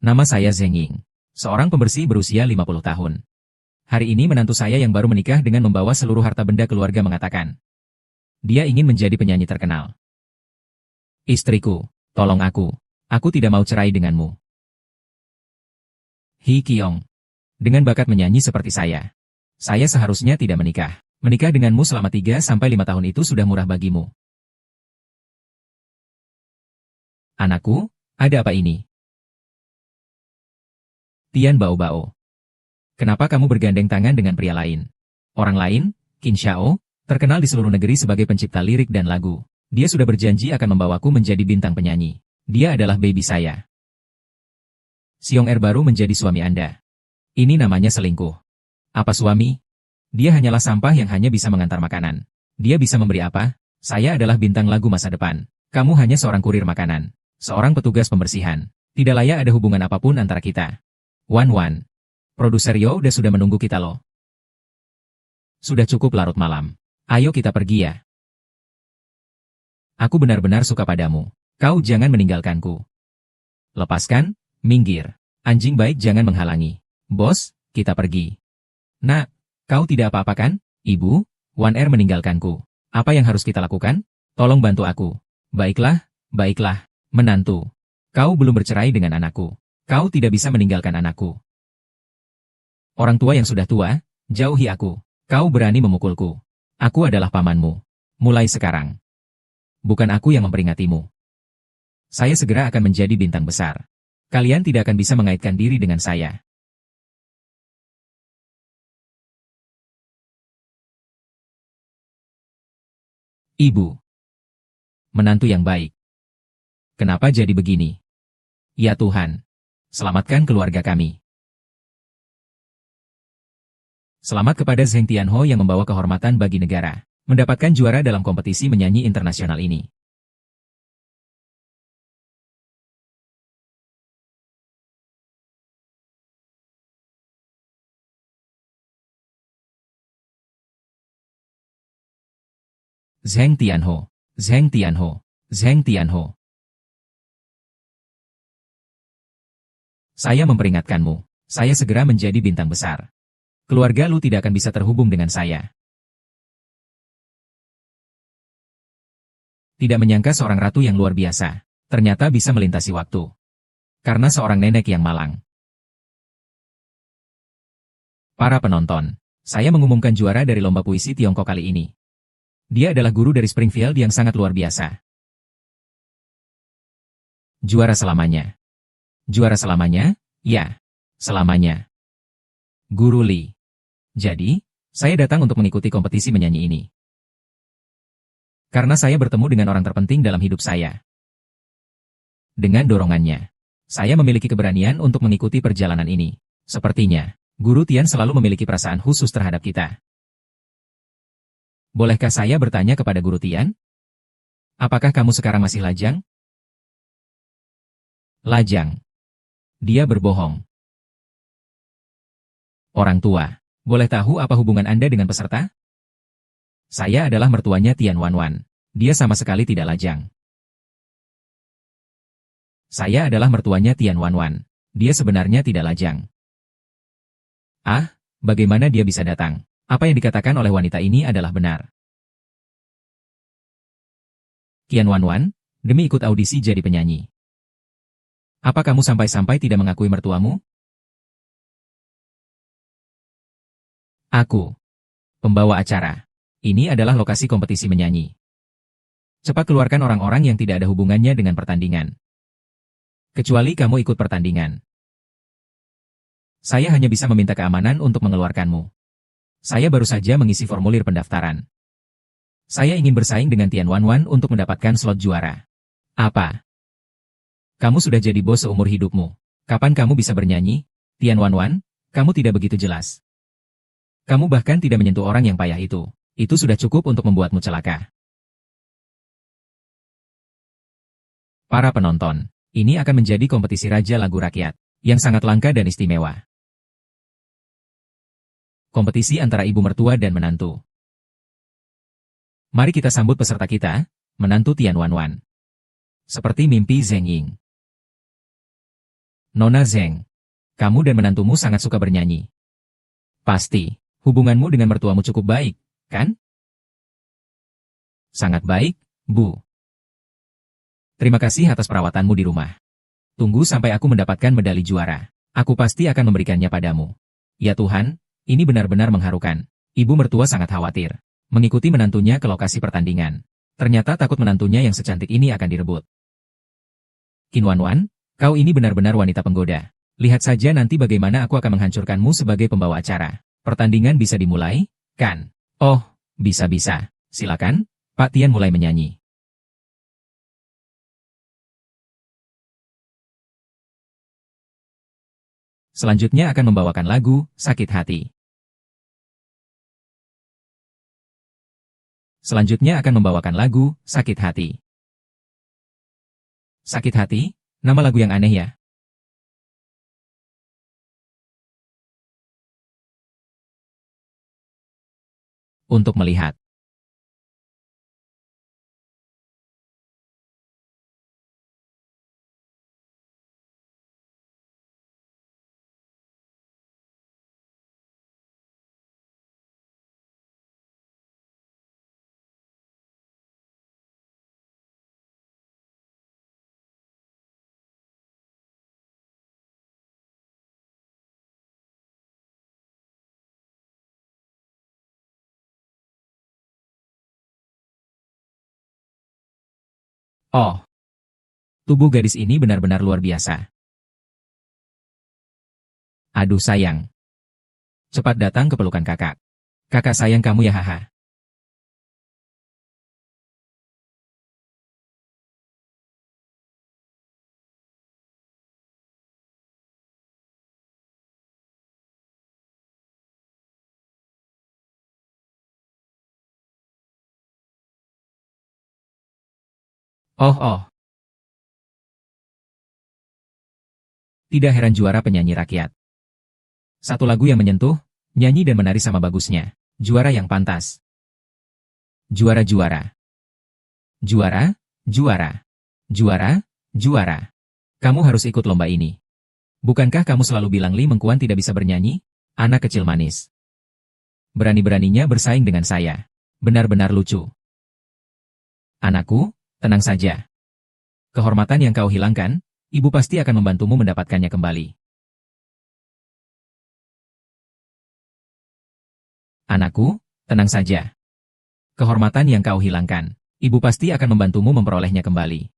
Nama saya Zheng Ying, seorang pembersih berusia 50 tahun. Hari ini menantu saya yang baru menikah dengan membawa seluruh harta benda keluarga mengatakan, dia ingin menjadi penyanyi terkenal. Istriku, tolong aku. Aku tidak mau cerai denganmu. Hee Kyong. Dengan bakat menyanyi seperti saya seharusnya tidak menikah. Menikah denganmu selama 3-5 tahun itu sudah murah bagimu. Anakku, ada apa ini? Tian Bao Bao. Kenapa kamu bergandeng tangan dengan pria lain? Orang lain, Qin Xiao, terkenal di seluruh negeri sebagai pencipta lirik dan lagu. Dia sudah berjanji akan membawaku menjadi bintang penyanyi. Dia adalah baby saya. Xiong Er baru menjadi suami Anda. Ini namanya selingkuh. Apa suami? Dia hanyalah sampah yang hanya bisa mengantar makanan. Dia bisa memberi apa? Saya adalah bintang lagu masa depan. Kamu hanya seorang kurir makanan. Seorang petugas pembersihan. Tidak layak ada hubungan apapun antara kita. Wan. Produser Yoda sudah menunggu kita loh. Sudah cukup larut malam. Ayo kita pergi ya. Aku benar-benar suka padamu. Kau jangan meninggalkanku. Lepaskan, minggir. Anjing baik jangan menghalangi. Bos, kita pergi. Nak, kau tidak apa-apa kan? Ibu, Wan Er meninggalkanku. Apa yang harus kita lakukan? Tolong bantu aku. Baiklah, menantu. Kau belum bercerai dengan anakku. Kau tidak bisa meninggalkan anakku. Orang tua yang sudah tua, jauhi aku. Kau berani memukulku. Aku adalah pamanmu. Mulai sekarang. Bukan aku yang memperingatimu. Saya segera akan menjadi bintang besar. Kalian tidak akan bisa mengaitkan diri dengan saya. Ibu. Menantu yang baik. Kenapa jadi begini? Ya Tuhan. Selamatkan keluarga kami. Selamat kepada Zheng Tianho yang membawa kehormatan bagi negara. Mendapatkan juara dalam kompetisi menyanyi internasional ini. Zheng Tianho. Saya memperingatkanmu. Saya segera menjadi bintang besar. Keluarga lu tidak akan bisa terhubung dengan saya. Tidak menyangka seorang ratu yang luar biasa. Ternyata bisa melintasi waktu. Karena seorang nenek yang malang. Para penonton, saya mengumumkan juara dari lomba puisi Tiongkok kali ini. Dia adalah guru dari Springfield yang sangat luar biasa. Juara selamanya. Juara selamanya? Ya, selamanya. Guru Li. Jadi, saya datang untuk mengikuti kompetisi menyanyi ini. Karena saya bertemu dengan orang terpenting dalam hidup saya. Dengan dorongannya, saya memiliki keberanian untuk mengikuti perjalanan ini. Sepertinya, Guru Tian selalu memiliki perasaan khusus terhadap kita. Bolehkah saya bertanya kepada Guru Tian? Apakah kamu sekarang masih lajang? Lajang. Dia berbohong. Orang tua, boleh tahu apa hubungan Anda dengan peserta? Saya adalah mertuanya Tian Wanwan. Dia sama sekali tidak lajang. Saya adalah mertuanya Tian Wanwan. Dia sebenarnya tidak lajang. Ah, bagaimana dia bisa datang? Apa yang dikatakan oleh wanita ini adalah benar. Tian Wanwan, demi ikut audisi jadi penyanyi. Apa kamu sampai-sampai tidak mengakui mertuamu? Aku. Pembawa acara. Ini adalah lokasi kompetisi menyanyi. Cepat keluarkan orang-orang yang tidak ada hubungannya dengan pertandingan. Kecuali kamu ikut pertandingan. Saya hanya bisa meminta keamanan untuk mengeluarkanmu. Saya baru saja mengisi formulir pendaftaran. Saya ingin bersaing dengan Tian Wanwan untuk mendapatkan slot juara. Apa? Kamu sudah jadi bos seumur hidupmu. Kapan kamu bisa bernyanyi? Tian Wanwan, kamu tidak begitu jelas. Kamu bahkan tidak menyentuh orang yang payah itu. Itu sudah cukup untuk membuatmu celaka. Para penonton, ini akan menjadi kompetisi Raja Lagu Rakyat, yang sangat langka dan istimewa. Kompetisi antara ibu mertua dan menantu. Mari kita sambut peserta kita, menantu Tian Wanwan. Seperti mimpi Zheng Ying. Nona Zeng. Kamu dan menantumu sangat suka bernyanyi. Pasti, hubunganmu dengan mertuamu cukup baik, kan? Sangat baik, Bu. Terima kasih atas perawatanmu di rumah. Tunggu sampai aku mendapatkan medali juara. Aku pasti akan memberikannya padamu. Ya Tuhan, ini benar-benar mengharukan. Ibu mertua sangat khawatir. Mengikuti menantunya ke lokasi pertandingan. Ternyata takut menantunya yang secantik ini akan direbut. Qin Wanwan, kau ini benar-benar wanita penggoda. Lihat saja nanti bagaimana aku akan menghancurkanmu sebagai pembawa acara. Pertandingan bisa dimulai, kan? Oh, bisa-bisa. Silakan, Pak Tian mulai menyanyi. Selanjutnya akan membawakan lagu, Sakit Hati. Selanjutnya akan membawakan lagu, Sakit Hati. Sakit Hati? Nama lagu yang aneh ya. Untuk melihat. Oh, tubuh gadis ini benar-benar luar biasa. Aduh sayang. Cepat datang ke pelukan kakak. Kakak sayang kamu ya haha. Oh oh, tidak heran juara penyanyi rakyat. Satu lagu yang menyentuh, nyanyi dan menari sama bagusnya. Juara yang pantas. Juara-juara. Juara, juara. Juara, juara. Kamu harus ikut lomba ini. Bukankah kamu selalu bilang Li Mengkuan tidak bisa bernyanyi? Anak kecil manis. Berani-beraninya bersaing dengan saya. Benar-benar lucu. Anakku, tenang saja. Kehormatan yang kau hilangkan, ibu pasti akan membantumu mendapatkannya kembali. Anakku, tenang saja. Kehormatan yang kau hilangkan, ibu pasti akan membantumu memperolehnya kembali.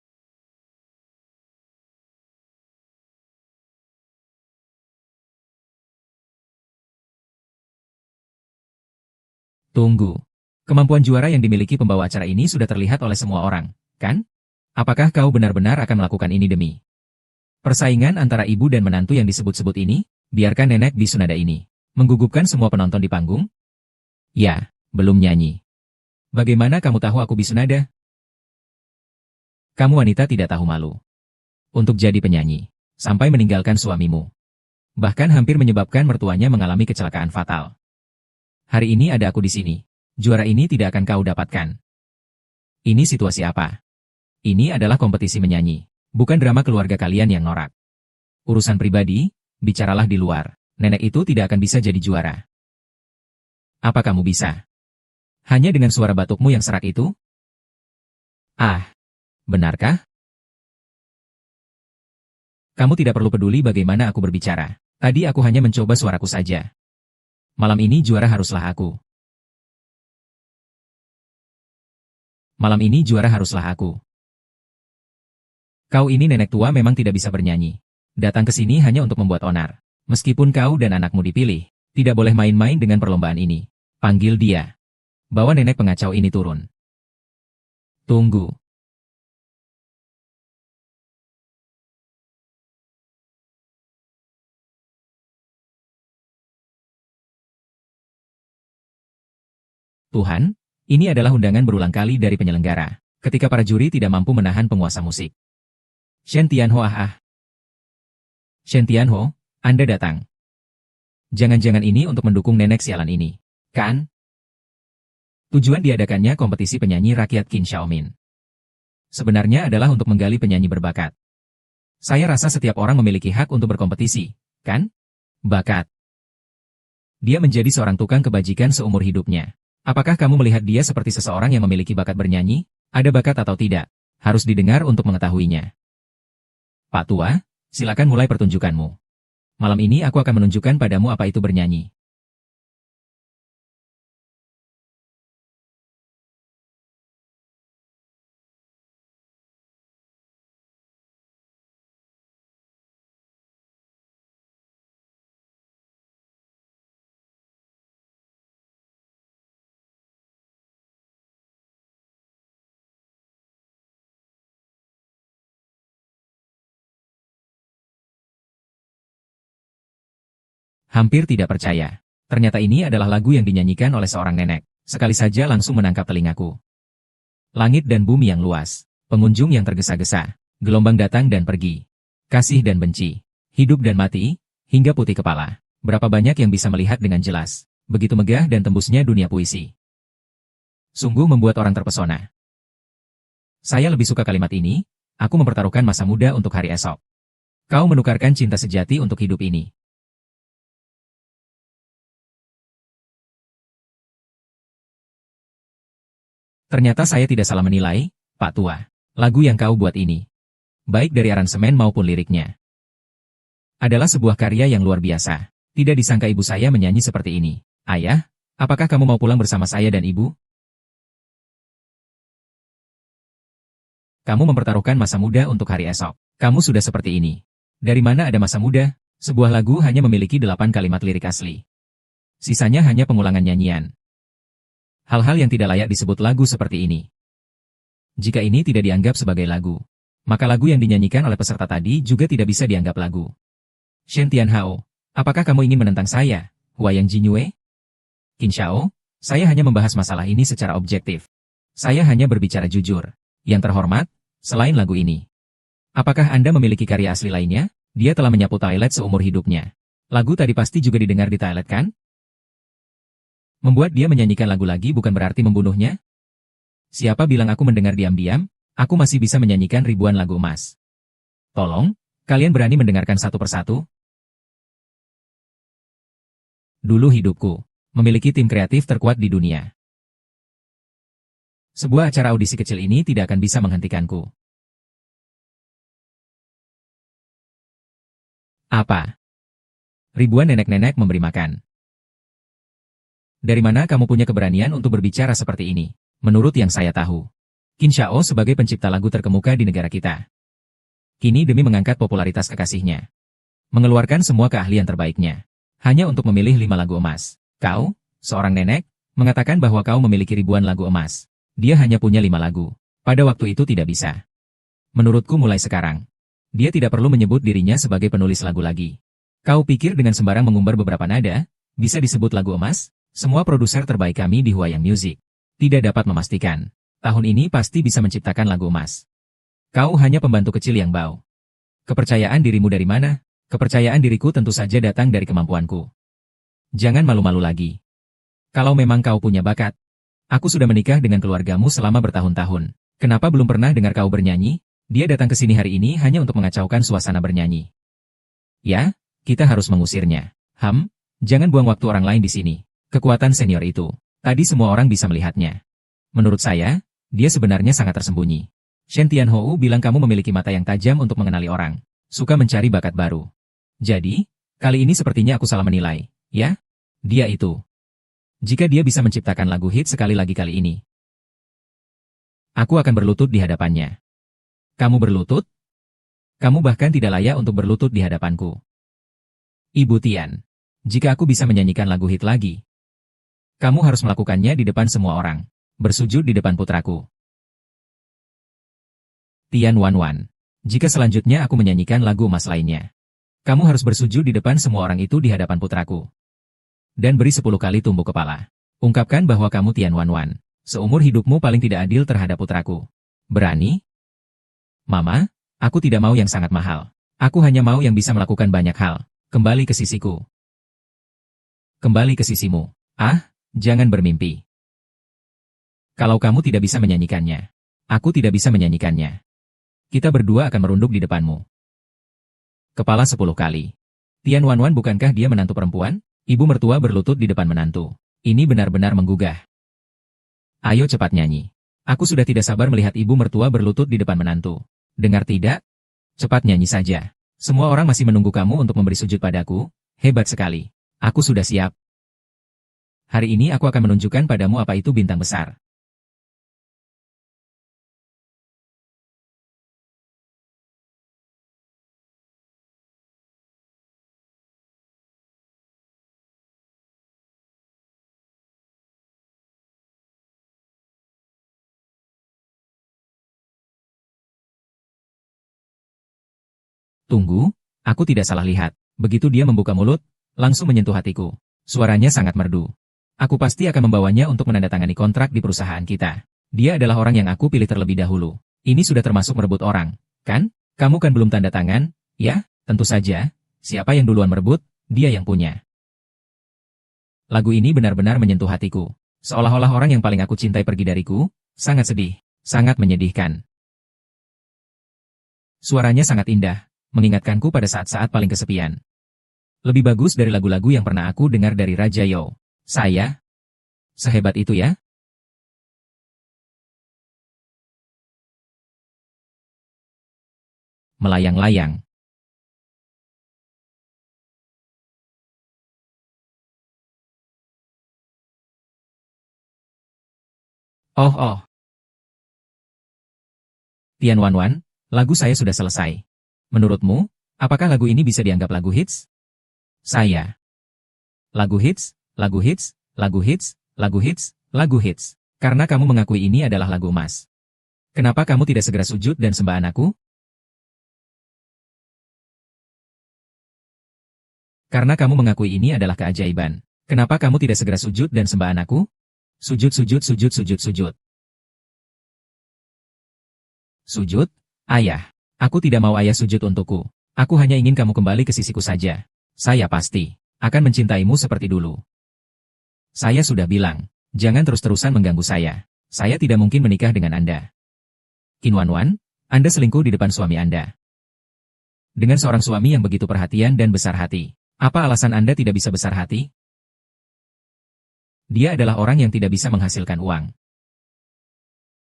Tunggu. Kemampuan juara yang dimiliki pembawa acara ini sudah terlihat oleh semua orang, kan? Apakah kau benar-benar akan melakukan ini demi persaingan antara ibu dan menantu yang disebut-sebut ini? Biarkan nenek bisu nada ini menggugupkan semua penonton di panggung? Ya, belum nyanyi. Bagaimana kamu tahu aku bisu nada? Kamu wanita tidak tahu malu. Untuk jadi penyanyi, sampai meninggalkan suamimu. Bahkan hampir menyebabkan mertuanya mengalami kecelakaan fatal. Hari ini ada aku di sini. Juara ini tidak akan kau dapatkan. Ini situasi apa? Ini adalah kompetisi menyanyi, bukan drama keluarga kalian yang norak. Urusan pribadi, bicaralah di luar. Nenek itu tidak akan bisa jadi juara. Apa kamu bisa? Hanya dengan suara batukmu yang serak itu? Ah, benarkah? Kamu tidak perlu peduli bagaimana aku berbicara. Tadi aku hanya mencoba suaraku saja. Malam ini juara haruslah aku. Malam ini juara haruslah aku. Kau ini nenek tua memang tidak bisa bernyanyi. Datang ke sini hanya untuk membuat onar. Meskipun kau dan anakmu dipilih, tidak boleh main-main dengan perlombaan ini. Panggil dia. Bawa nenek pengacau ini turun. Tunggu. Tuhan, ini adalah undangan berulang kali dari penyelenggara, ketika para juri tidak mampu menahan penguasa musik. Shen Tianho Shen Tianho, Anda datang. Jangan-jangan ini untuk mendukung nenek sialan ini, kan? Tujuan diadakannya kompetisi penyanyi rakyat Qin Xiaomin. Sebenarnya adalah untuk menggali penyanyi berbakat. Saya rasa setiap orang memiliki hak untuk berkompetisi, kan? Bakat. Dia menjadi seorang tukang kebajikan seumur hidupnya. Apakah kamu melihat dia seperti seseorang yang memiliki bakat bernyanyi? Ada bakat atau tidak? Harus didengar untuk mengetahuinya. Pak Tua, silakan mulai pertunjukanmu. Malam ini aku akan menunjukkan padamu apa itu bernyanyi. Hampir tidak percaya. Ternyata ini adalah lagu yang dinyanyikan oleh seorang nenek. Sekali saja langsung menangkap telingaku. Langit dan bumi yang luas. Pengunjung yang tergesa-gesa. Gelombang datang dan pergi. Kasih dan benci. Hidup dan mati. Hingga putih kepala. Berapa banyak yang bisa melihat dengan jelas. Begitu megah dan tembusnya dunia puisi. Sungguh membuat orang terpesona. Saya lebih suka kalimat ini. Aku mempertaruhkan masa muda untuk hari esok. Kau menukarkan cinta sejati untuk hidup ini. Ternyata saya tidak salah menilai, Pak Tua. Lagu yang kau buat ini, baik dari aransemen maupun liriknya, adalah sebuah karya yang luar biasa. Tidak disangka ibu saya menyanyi seperti ini. Ayah, apakah kamu mau pulang bersama saya dan ibu? Kamu mempertaruhkan masa muda untuk hari esok. Kamu sudah seperti ini. Dari mana ada masa muda? Sebuah lagu hanya memiliki 8 kalimat lirik asli. Sisanya hanya pengulangan nyanyian. Hal-hal yang tidak layak disebut lagu seperti ini. Jika ini tidak dianggap sebagai lagu, maka lagu yang dinyanyikan oleh peserta tadi juga tidak bisa dianggap lagu. Shen Tianhao, apakah kamu ingin menentang saya, Huayang Jinyue? Qin Xiao, saya hanya membahas masalah ini secara objektif. Saya hanya berbicara jujur. Yang terhormat, selain lagu ini, apakah Anda memiliki karya asli lainnya? Dia telah menyapu toilet seumur hidupnya. Lagu tadi pasti juga didengar di toilet, kan? Membuat dia menyanyikan lagu lagi bukan berarti membunuhnya? Siapa bilang aku mendengar diam-diam? Aku masih bisa menyanyikan ribuan lagu emas. Tolong, kalian berani mendengarkan satu persatu? Dulu hidupku memiliki tim kreatif terkuat di dunia. Sebuah acara audisi kecil ini tidak akan bisa menghentikanku. Apa? Ribuan nenek-nenek memberi makan. Dari mana kamu punya keberanian untuk berbicara seperti ini? Menurut yang saya tahu, Qin Xiao sebagai pencipta lagu terkemuka di negara kita. Kini demi mengangkat popularitas kekasihnya, mengeluarkan semua keahlian terbaiknya, hanya untuk memilih 5 lagu emas. Kau, seorang nenek, mengatakan bahwa kau memiliki ribuan lagu emas. Dia hanya punya 5 lagu. Pada waktu itu tidak bisa. Menurutku mulai sekarang, dia tidak perlu menyebut dirinya sebagai penulis lagu lagi. Kau pikir dengan sembarang mengumbar beberapa nada, bisa disebut lagu emas? Semua produser terbaik kami di Huayang Music tidak dapat memastikan, tahun ini pasti bisa menciptakan lagu emas. Kau hanya pembantu kecil yang bau. Kepercayaan dirimu dari mana? Kepercayaan diriku tentu saja datang dari kemampuanku. Jangan malu-malu lagi. Kalau memang kau punya bakat, aku sudah menikah dengan keluargamu selama bertahun-tahun. Kenapa belum pernah dengar kau bernyanyi? Dia datang ke sini hari ini hanya untuk mengacaukan suasana bernyanyi. Ya, kita harus mengusirnya. Jangan buang waktu orang lain di sini. Kekuatan senior itu, tadi semua orang bisa melihatnya. Menurut saya, dia sebenarnya sangat tersembunyi. Shen Tianhou bilang kamu memiliki mata yang tajam untuk mengenali orang. Suka mencari bakat baru. Jadi, kali ini sepertinya aku salah menilai, ya? Dia itu. Jika dia bisa menciptakan lagu hit sekali lagi kali ini, aku akan berlutut di hadapannya. Kamu berlutut? Kamu bahkan tidak layak untuk berlutut di hadapanku. Ibu Tian, jika aku bisa menyanyikan lagu hit lagi, kamu harus melakukannya di depan semua orang. Bersujud di depan putraku. Tian Wanwan, jika selanjutnya aku menyanyikan lagu emas lainnya, kamu harus bersujud di depan semua orang itu di hadapan putraku. Dan beri 10 kali tumbuk kepala. Ungkapkan bahwa kamu Tian Wanwan. Seumur hidupmu paling tidak adil terhadap putraku. Berani? Mama, aku tidak mau yang sangat mahal. Aku hanya mau yang bisa melakukan banyak hal. Kembali ke sisiku. Kembali ke sisimu. Jangan bermimpi. Kalau kamu tidak bisa menyanyikannya, aku tidak bisa menyanyikannya. Kita berdua akan merunduk di depanmu. Kepala 10 kali. Tian Wanwan bukankah dia menantu perempuan? Ibu mertua berlutut di depan menantu. Ini benar-benar menggugah. Ayo cepat nyanyi. Aku sudah tidak sabar melihat ibu mertua berlutut di depan menantu. Dengar tidak? Cepat nyanyi saja. Semua orang masih menunggu kamu untuk memberi sujud padaku. Hebat sekali. Aku sudah siap. Hari ini aku akan menunjukkan padamu apa itu bintang besar. Tunggu, aku tidak salah lihat. Begitu dia membuka mulut, langsung menyentuh hatiku. Suaranya sangat merdu. Aku pasti akan membawanya untuk menandatangani kontrak di perusahaan kita. Dia adalah orang yang aku pilih terlebih dahulu. Ini sudah termasuk merebut orang, kan? Kamu kan belum tanda tangan? Ya, tentu saja. Siapa yang duluan merebut, dia yang punya. Lagu ini benar-benar menyentuh hatiku. Seolah-olah orang yang paling aku cintai pergi dariku, sangat sedih, sangat menyedihkan. Suaranya sangat indah, mengingatkanku pada saat-saat paling kesepian. Lebih bagus dari lagu-lagu yang pernah aku dengar dari Raja Yo. Saya? Sehebat itu ya? Melayang-layang. Oh oh. Tian Wanwan, lagu saya sudah selesai. Menurutmu, apakah lagu ini bisa dianggap lagu hits? Saya. Lagu hits, lagu hits, lagu hits, lagu hits, lagu hits. Karena kamu mengakui ini adalah lagu emas. Kenapa kamu tidak segera sujud dan sembah anakku? Karena kamu mengakui ini adalah keajaiban. Kenapa kamu tidak segera sujud dan sembah anakku? Sujud, sujud, sujud, sujud, sujud. Sujud? Ayah. Aku tidak mau ayah sujud untukku. Aku hanya ingin kamu kembali ke sisiku saja. Saya pasti akan mencintaimu seperti dulu. Saya sudah bilang, jangan terus-terusan mengganggu saya. Saya tidak mungkin menikah dengan Anda. Qin Wanwan, Anda selingkuh di depan suami Anda. Dengan seorang suami yang begitu perhatian dan besar hati. Apa alasan Anda tidak bisa besar hati? Dia adalah orang yang tidak bisa menghasilkan uang.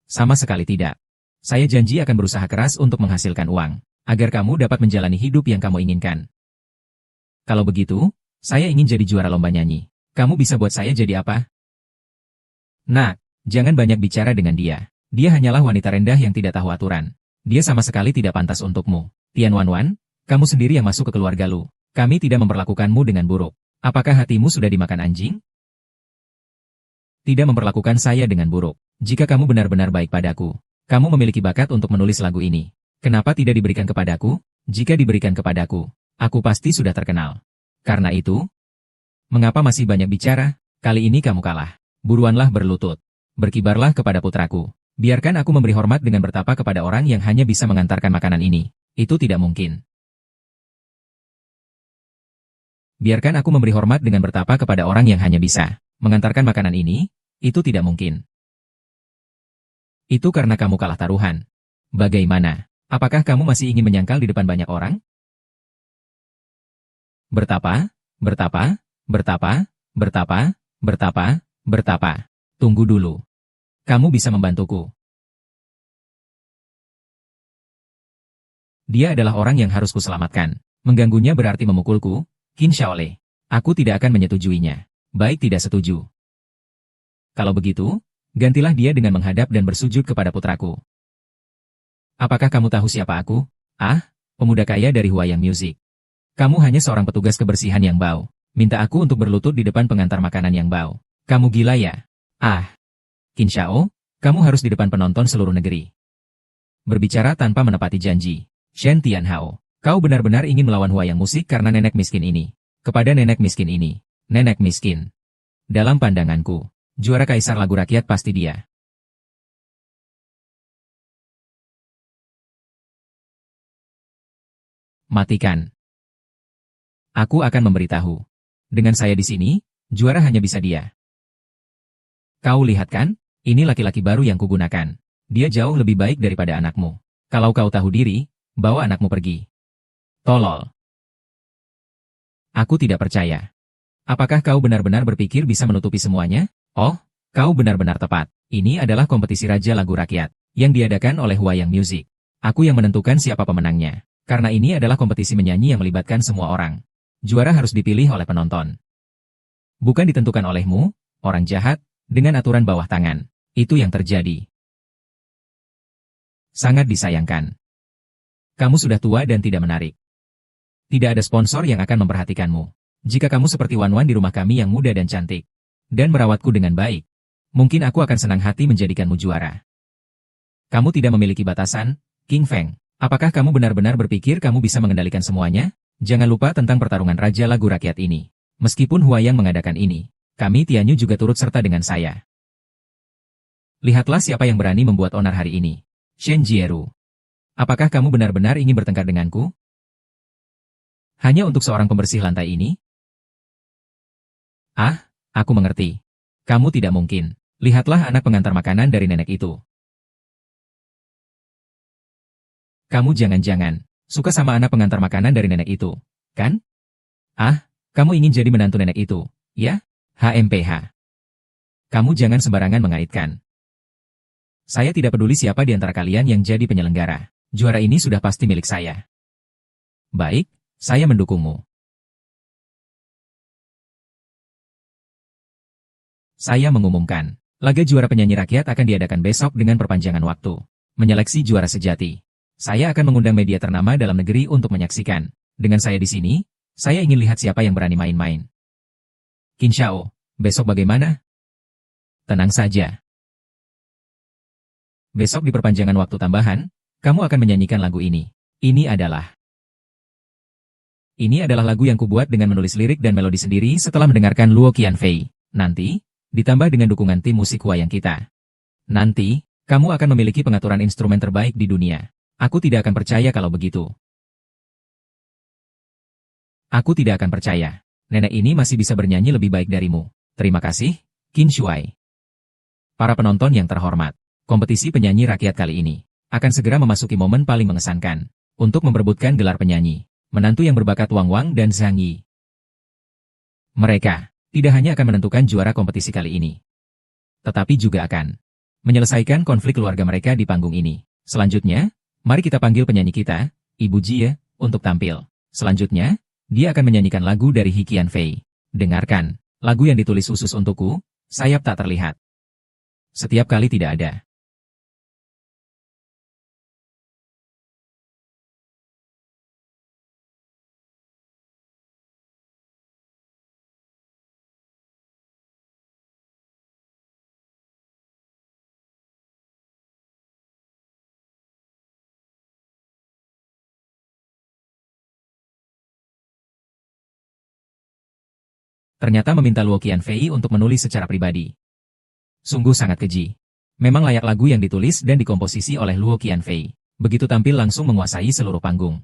Sama sekali tidak. Saya janji akan berusaha keras untuk menghasilkan uang, agar kamu dapat menjalani hidup yang kamu inginkan. Kalau begitu, saya ingin jadi juara lomba nyanyi. Kamu bisa buat saya jadi apa? Nah, jangan banyak bicara dengan dia. Dia hanyalah wanita rendah yang tidak tahu aturan. Dia sama sekali tidak pantas untukmu. Tian Wanwan, kamu sendiri yang masuk ke keluarga Lu. Kami tidak memperlakukanmu dengan buruk. Apakah hatimu sudah dimakan anjing? Tidak memperlakukan saya dengan buruk. Jika kamu benar-benar baik padaku, kamu memiliki bakat untuk menulis lagu ini. Kenapa tidak diberikan kepadaku? Jika diberikan kepadaku, aku pasti sudah terkenal. Karena itu, mengapa masih banyak bicara? Kali ini kamu kalah. Buruanlah berlutut. Berkibarlah kepada putraku. Biarkan aku memberi hormat dengan bertapa kepada orang yang hanya bisa mengantarkan makanan ini. Itu tidak mungkin. Biarkan aku memberi hormat dengan bertapa kepada orang yang hanya bisa mengantarkan makanan ini. Itu tidak mungkin. Itu karena kamu kalah taruhan. Bagaimana? Apakah kamu masih ingin menyangkal di depan banyak orang? Bertapa, bertapa, bertapa, bertapa, bertapa, bertapa. Tunggu dulu. Kamu bisa membantuku. Dia adalah orang yang harus kuselamatkan. Mengganggunya berarti memukulku. Qin Shaolei. Aku tidak akan menyetujuinya. Baik tidak setuju. Kalau begitu, gantilah dia dengan menghadap dan bersujud kepada putraku. Apakah kamu tahu siapa aku? Ah, pemuda kaya dari Huayang Music. Kamu hanya seorang petugas kebersihan yang bau. Minta aku untuk berlutut di depan pengantar makanan yang bau. Kamu gila ya? Ah. Qin Shao, kamu harus di depan penonton seluruh negeri. Berbicara tanpa menepati janji. Shen Tianhao, kau benar-benar ingin melawan Huayang Music karena nenek miskin ini. Kepada nenek miskin ini. Nenek miskin. Dalam pandanganku, juara kaisar lagu rakyat pasti dia. Matikan. Aku akan memberitahu. Dengan saya di sini, juara hanya bisa dia. Kau lihat kan? Ini laki-laki baru yang kugunakan. Dia jauh lebih baik daripada anakmu. Kalau kau tahu diri, bawa anakmu pergi. Tolol. Aku tidak percaya. Apakah kau benar-benar berpikir bisa menutupi semuanya? Oh, kau benar-benar tepat. Ini adalah kompetisi Raja Lagu Rakyat yang diadakan oleh Huayang Music. Aku yang menentukan siapa pemenangnya. Karena ini adalah kompetisi menyanyi yang melibatkan semua orang. Juara harus dipilih oleh penonton. Bukan ditentukan olehmu, orang jahat, dengan aturan bawah tangan. Itu yang terjadi. Sangat disayangkan. Kamu sudah tua dan tidak menarik. Tidak ada sponsor yang akan memperhatikanmu. Jika kamu seperti Wan-Wan di rumah kami yang muda dan cantik, dan merawatku dengan baik, mungkin aku akan senang hati menjadikanmu juara. Kamu tidak memiliki batasan, King Feng. Apakah kamu benar-benar berpikir kamu bisa mengendalikan semuanya? Jangan lupa tentang pertarungan Raja Lagu Rakyat ini. Meskipun Huayang mengadakan ini, kami Tianyu juga turut serta dengan saya. Lihatlah siapa yang berani membuat onar hari ini. Shen Jieru. Apakah kamu benar-benar ingin bertengkar denganku? Hanya untuk seorang pembersih lantai ini? Ah, aku mengerti. Kamu tidak mungkin. Lihatlah anak pengantar makanan dari nenek itu. Kamu jangan-jangan suka sama anak pengantar makanan dari nenek itu, kan? Ah, kamu ingin jadi menantu nenek itu, ya? HMPH. Kamu jangan sembarangan mengaitkan. Saya tidak peduli siapa di antara kalian yang jadi penyelenggara. Juara ini sudah pasti milik saya. Baik, saya mendukungmu. Saya mengumumkan, laga juara penyanyi rakyat akan diadakan besok dengan perpanjangan waktu. Menyeleksi juara sejati. Saya akan mengundang media ternama dalam negeri untuk menyaksikan. Dengan saya di sini, saya ingin lihat siapa yang berani main-main. Qin Xiao, besok bagaimana? Tenang saja. Besok di perpanjangan waktu tambahan, kamu akan menyanyikan lagu ini. Ini adalah lagu yang kubuat dengan menulis lirik dan melodi sendiri setelah mendengarkan Luo Qianfei. Nanti, ditambah dengan dukungan tim musik Huayang kita. Nanti, kamu akan memiliki pengaturan instrumen terbaik di dunia. Aku tidak akan percaya kalau begitu. Aku tidak akan percaya. Nenek ini masih bisa bernyanyi lebih baik darimu. Terima kasih, Qin Shuai. Para penonton yang terhormat, kompetisi penyanyi rakyat kali ini akan segera memasuki momen paling mengesankan untuk memperebutkan gelar penyanyi, menantu yang berbakat Wang Wang dan Zhang Yi. Mereka tidak hanya akan menentukan juara kompetisi kali ini, tetapi juga akan menyelesaikan konflik keluarga mereka di panggung ini. Selanjutnya, mari kita panggil penyanyi kita, Ibu Jie, untuk tampil. Selanjutnya, dia akan menyanyikan lagu dari He Qianfei. Dengarkan, lagu yang ditulis khusus untukku, sayap tak terlihat. Setiap kali tidak ada. Ternyata meminta Luo Qianfei untuk menulis secara pribadi. Sungguh sangat keji. Memang layak lagu yang ditulis dan dikomposisi oleh Luo Qianfei. Begitu tampil langsung menguasai seluruh panggung.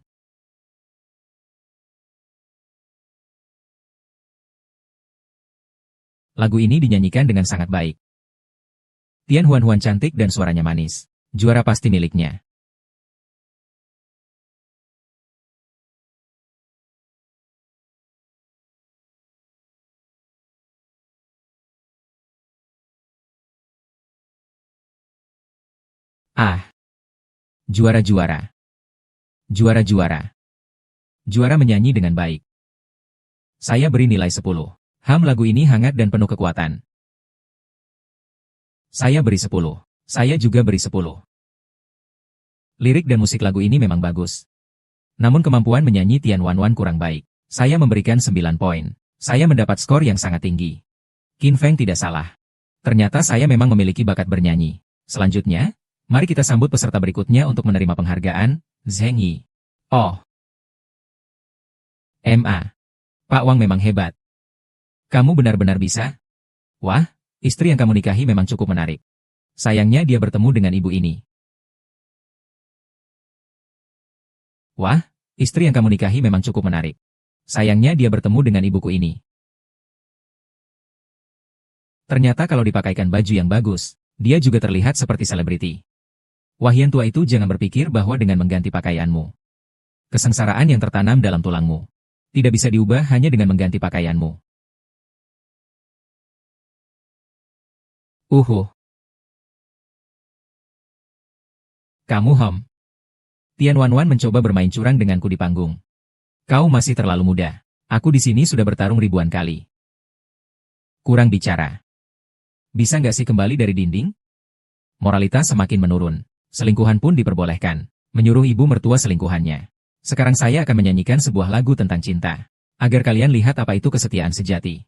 Lagu ini dinyanyikan dengan sangat baik. Tian Huan-Huan cantik dan suaranya manis. Juara pasti miliknya. Ah. Juara-juara. Juara-juara. Juara menyanyi dengan baik. Saya beri nilai 10. Lagu ini hangat dan penuh kekuatan. Saya beri 10. Saya juga beri 10. Lirik dan musik lagu ini memang bagus. Namun kemampuan menyanyi Tian Wan-Wan kurang baik. Saya memberikan 9 poin. Saya mendapat skor yang sangat tinggi. Qin Feng tidak salah. Ternyata saya memang memiliki bakat bernyanyi. Selanjutnya, mari kita sambut peserta berikutnya untuk menerima penghargaan, Zhang Yi. Oh. M.A. Pak Wang memang hebat. Kamu benar-benar bisa? Wah, istri yang kamu nikahi memang cukup menarik. Sayangnya dia bertemu dengan ibu ini. Wah, istri yang kamu nikahi memang cukup menarik. Sayangnya dia bertemu dengan ibuku ini. Ternyata kalau dipakaikan baju yang bagus, dia juga terlihat seperti selebriti. Wahyan tua itu jangan berpikir bahwa dengan mengganti pakaianmu, kesengsaraan yang tertanam dalam tulangmu Tidak bisa diubah hanya dengan mengganti pakaianmu. Uhuh. Kamu Tian Wanwan mencoba bermain curang denganku di panggung. Kau masih terlalu muda. Aku di sini sudah bertarung ribuan kali. Kurang bicara. Bisa nggak sih kembali dari dinding? Moralitas semakin menurun. Selingkuhan pun diperbolehkan. Menyuruh ibu mertua selingkuhannya. Sekarang saya akan menyanyikan sebuah lagu tentang cinta. Agar kalian lihat apa itu kesetiaan sejati.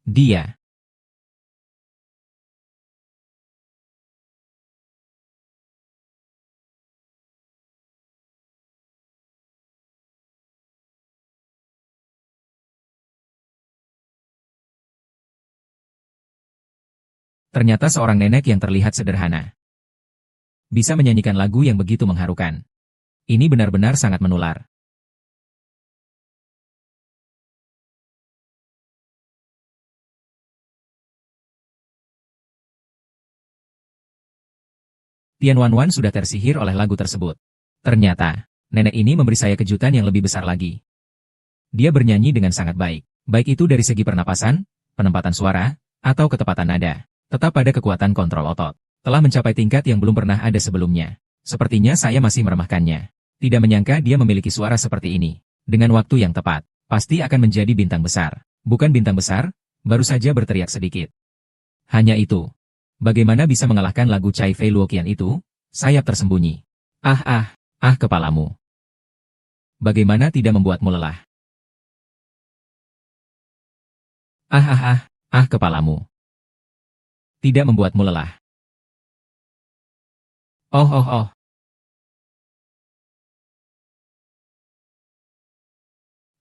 Dia. Ternyata seorang nenek yang terlihat sederhana. Bisa menyanyikan lagu yang begitu mengharukan. Ini benar-benar sangat menular. Tian Wanwan sudah tersihir oleh lagu tersebut. Ternyata, nenek ini memberi saya kejutan yang lebih besar lagi. Dia bernyanyi dengan sangat baik. Baik itu dari segi pernapasan, penempatan suara, atau ketepatan nada. Tetap pada kekuatan kontrol otot. Telah mencapai tingkat yang belum pernah ada sebelumnya. Sepertinya saya masih meremehkannya. Tidak menyangka dia memiliki suara seperti ini. Dengan waktu yang tepat, pasti akan menjadi bintang besar. Bukan bintang besar, baru saja berteriak sedikit. Hanya itu. Bagaimana bisa mengalahkan lagu Cai Fei Luoqian itu? Sayap tersembunyi. Kepalamu. Bagaimana tidak membuatmu lelah? Kepalamu. Tidak membuatmu lelah. Oh.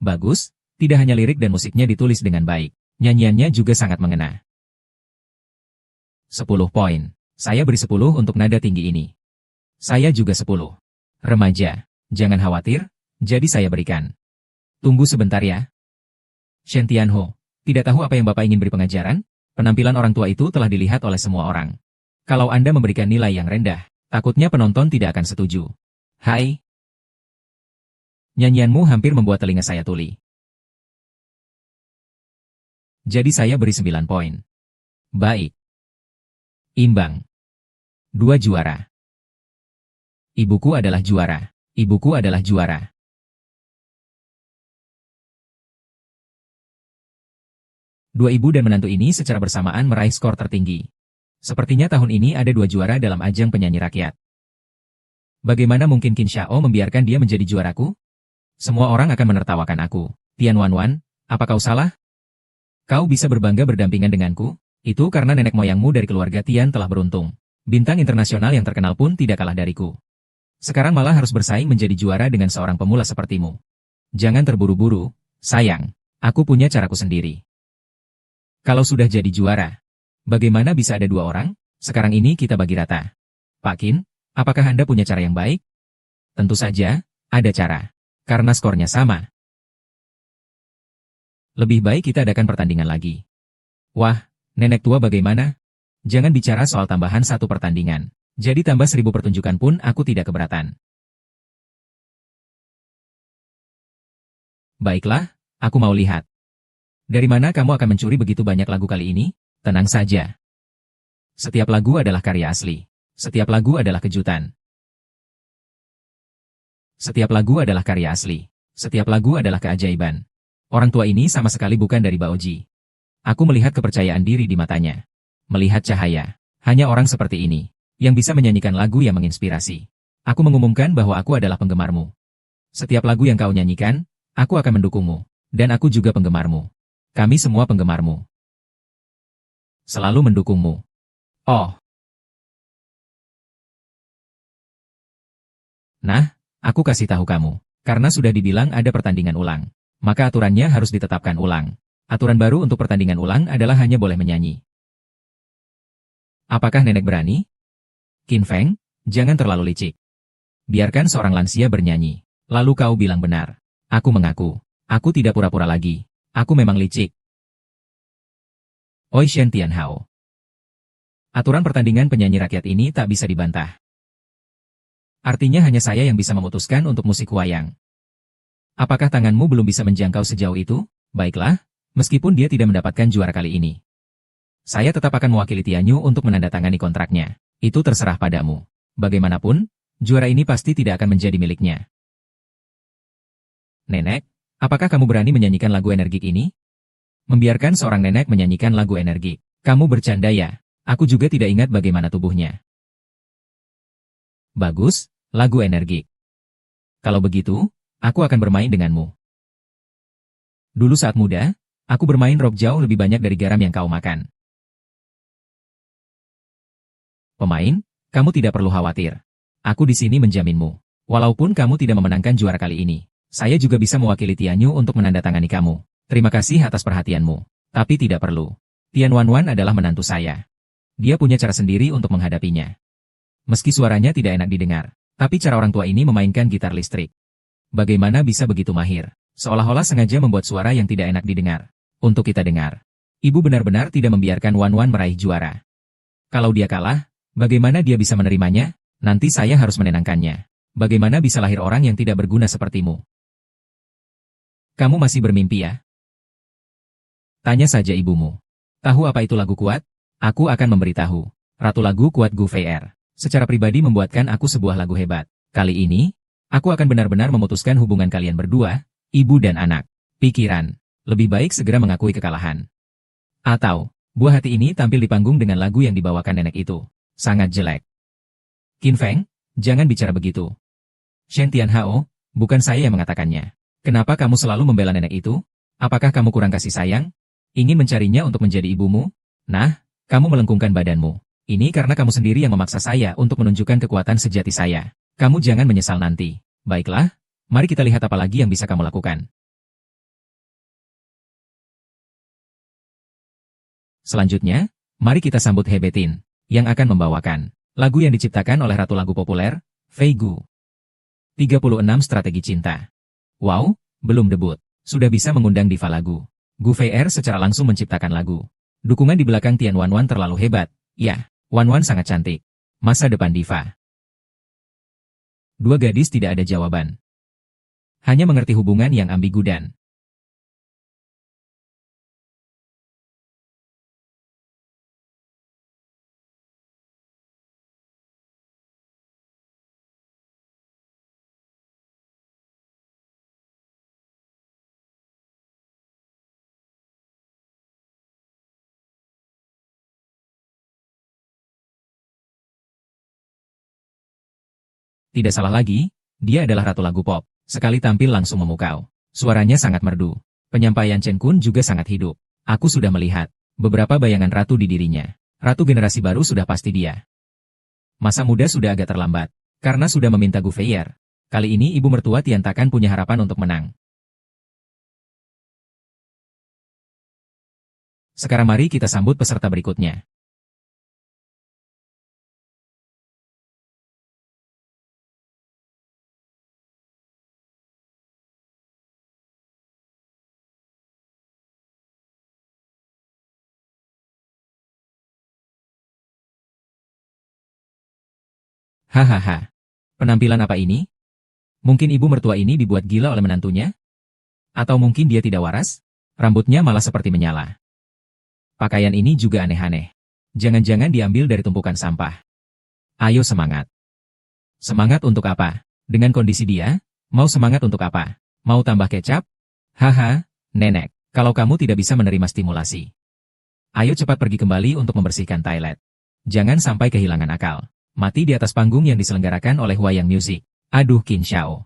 Bagus, tidak hanya lirik dan musiknya ditulis dengan baik, nyanyiannya juga sangat mengena. 10 poin. Saya beri 10 untuk nada tinggi ini. Saya juga 10. Remaja, jangan khawatir, jadi saya berikan. Tunggu sebentar ya. Shen Tianho, tidak tahu apa yang Bapak ingin beri pengajaran? Penampilan orang tua itu telah dilihat oleh semua orang. Kalau Anda memberikan nilai yang rendah, takutnya penonton tidak akan setuju. Hai. Nyanyianmu hampir membuat telinga saya tuli. Jadi saya beri 9 poin. Baik. Imbang. 2 juara. Ibuku adalah juara. Ibuku adalah juara. Dua ibu dan menantu ini secara bersamaan meraih skor tertinggi. Sepertinya tahun ini ada 2 juara dalam ajang penyanyi rakyat. Bagaimana mungkin Qin Xiao membiarkan dia menjadi juaraku? Semua orang akan menertawakan aku. Tian Wanwan, apa kau salah? Kau bisa berbangga berdampingan denganku? Itu karena nenek moyangmu dari keluarga Tian telah beruntung. Bintang internasional yang terkenal pun tidak kalah dariku. Sekarang malah harus bersaing menjadi juara dengan seorang pemula sepertimu. Jangan terburu-buru, sayang. Aku punya caraku sendiri. Kalau sudah jadi juara, bagaimana bisa ada 2 orang? Sekarang ini kita bagi rata. Pak Qin, apakah Anda punya cara yang baik? Tentu saja, ada cara. Karena skornya sama. Lebih baik kita adakan pertandingan lagi. Wah, nenek tua bagaimana? Jangan bicara soal tambahan 1 pertandingan. Jadi tambah 1000 pertunjukan pun aku tidak keberatan. Baiklah, aku mau lihat. Dari mana kamu akan mencuri begitu banyak lagu kali ini? Tenang saja. Setiap lagu adalah karya asli. Setiap lagu adalah kejutan. Setiap lagu adalah karya asli. Setiap lagu adalah keajaiban. Orang tua ini sama sekali bukan dari Baoji. Aku melihat kepercayaan diri di matanya. Melihat cahaya. Hanya orang seperti ini yang bisa menyanyikan lagu yang menginspirasi. Aku mengumumkan bahwa aku adalah penggemarmu. Setiap lagu yang kau nyanyikan, aku akan mendukungmu. Dan aku juga penggemarmu. Kami semua penggemarmu. Selalu mendukungmu. Oh. Nah, aku kasih tahu kamu. Karena sudah dibilang ada pertandingan ulang. Maka aturannya harus ditetapkan ulang. Aturan baru untuk pertandingan ulang adalah hanya boleh menyanyi. Apakah nenek berani? Qin Feng, jangan terlalu licik. Biarkan seorang lansia bernyanyi. Lalu kau bilang benar. Aku mengaku. Aku tidak pura-pura lagi. Aku memang licik. Oi Shen Tianhao. Aturan pertandingan penyanyi rakyat ini tak bisa dibantah. Artinya hanya saya yang bisa memutuskan untuk musik wayang. Apakah tanganmu belum bisa menjangkau sejauh itu? Baiklah, meskipun dia tidak mendapatkan juara kali ini. Saya tetap akan mewakili Tianyu untuk menandatangani kontraknya. Itu terserah padamu. Bagaimanapun, juara ini pasti tidak akan menjadi miliknya. Nenek, apakah kamu berani menyanyikan lagu energik ini? Membiarkan seorang nenek menyanyikan lagu energik. Kamu bercanda ya? Aku juga tidak ingat bagaimana tubuhnya. Bagus, lagu energik. Kalau begitu, aku akan bermain denganmu. Dulu saat muda, aku bermain rock jauh lebih banyak dari garam yang kau makan. Pemain, kamu tidak perlu khawatir. Aku di sini menjaminmu. Walaupun kamu tidak memenangkan juara kali ini, saya juga bisa mewakili Tianyu untuk menandatangani kamu. Terima kasih atas perhatianmu. Tapi tidak perlu. Tian Wanwan adalah menantu saya. Dia punya cara sendiri untuk menghadapinya. Meski suaranya tidak enak didengar, tapi cara orang tua ini memainkan gitar listrik. Bagaimana bisa begitu mahir? Seolah-olah sengaja membuat suara yang tidak enak didengar. Untuk kita dengar. Ibu benar-benar tidak membiarkan Wanwan meraih juara. Kalau dia kalah, bagaimana dia bisa menerimanya? Nanti saya harus menenangkannya. Bagaimana bisa lahir orang yang tidak berguna sepertimu? Kamu masih bermimpi ya? Tanya saja ibumu. Tahu apa itu lagu kuat? Aku akan memberitahu. Ratu lagu kuat Gu Fei secara pribadi membuatkan aku sebuah lagu hebat. Kali ini, aku akan benar-benar memutuskan hubungan kalian berdua, ibu dan anak. Pikiran, lebih baik segera mengakui kekalahan. Atau, buah hati ini tampil di panggung dengan lagu yang dibawakan nenek itu. Sangat jelek. Qin Feng, jangan bicara begitu. Shen Tianhao, bukan saya yang mengatakannya. Kenapa kamu selalu membela nenek itu? Apakah kamu kurang kasih sayang? Ingin mencarinya untuk menjadi ibumu? Nah, kamu melengkungkan badanmu. Ini karena kamu sendiri yang memaksa saya untuk menunjukkan kekuatan sejati saya. Kamu jangan menyesal nanti. Baiklah, mari kita lihat apa lagi yang bisa kamu lakukan. Selanjutnya, mari kita sambut He Betin, yang akan membawakan lagu yang diciptakan oleh ratu lagu populer, Fei Gu. 36 Strategi Cinta. Wow, belum debut. Sudah bisa mengundang diva lagu. Gu Fei secara langsung menciptakan lagu. Dukungan di belakang Tian Wanwan terlalu hebat. Ya, Wanwan sangat cantik. Masa depan diva. Dua gadis tidak ada jawaban. Hanya mengerti hubungan yang ambigu dan tidak salah lagi, dia adalah ratu lagu pop. Sekali tampil langsung memukau. Suaranya sangat merdu. Penyampaian Chen Kun juga sangat hidup. Aku sudah melihat beberapa bayangan ratu di dirinya. Ratu generasi baru sudah pasti dia. Masa muda sudah agak terlambat. Karena sudah meminta Gu Fei. Kali ini ibu mertua Tian takkan punya harapan untuk menang. Sekarang mari kita sambut peserta berikutnya. Hahaha. Penampilan apa ini? Mungkin ibu mertua ini dibuat gila oleh menantunya? Atau mungkin dia tidak waras? Rambutnya malah seperti menyala. Pakaian ini juga aneh-aneh. Jangan-jangan diambil dari tumpukan sampah. Ayo semangat. Semangat untuk apa? Dengan kondisi dia, mau semangat untuk apa? Mau tambah kecap? Haha, nenek, kalau kamu tidak bisa menerima stimulasi. Ayo cepat pergi kembali untuk membersihkan toilet. Jangan sampai kehilangan akal. Mati di atas panggung yang diselenggarakan oleh Wayang Music. Aduh Qin Xiao.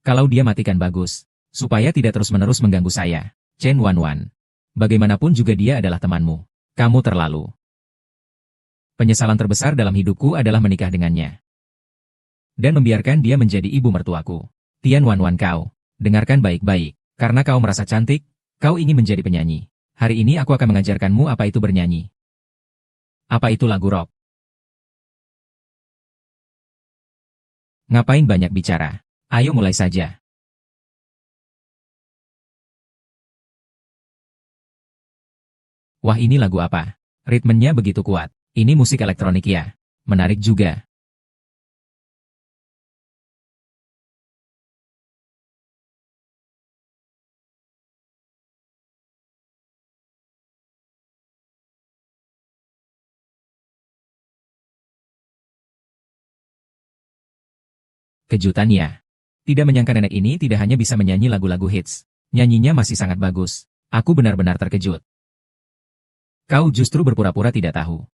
Kalau dia matikan bagus, supaya tidak terus-menerus mengganggu saya. Chen Wanwan. Bagaimanapun juga dia adalah temanmu. Kamu terlalu. Penyesalan terbesar dalam hidupku adalah menikah dengannya. Dan membiarkan dia menjadi ibu mertuaku. Tian Wanwan kau. Dengarkan baik-baik. Karena kau merasa cantik, kau ingin menjadi penyanyi. Hari ini aku akan mengajarkanmu apa itu bernyanyi. Apa itu lagu rock? Ngapain banyak bicara? Ayo mulai saja. Wah, ini lagu apa? Ritmenya begitu kuat. Ini musik elektronik ya. Menarik juga. Kejutan ya. Tidak menyangka nenek ini tidak hanya bisa menyanyi lagu-lagu hits. Nyanyinya masih sangat bagus. Aku benar-benar terkejut. Kau justru berpura-pura tidak tahu.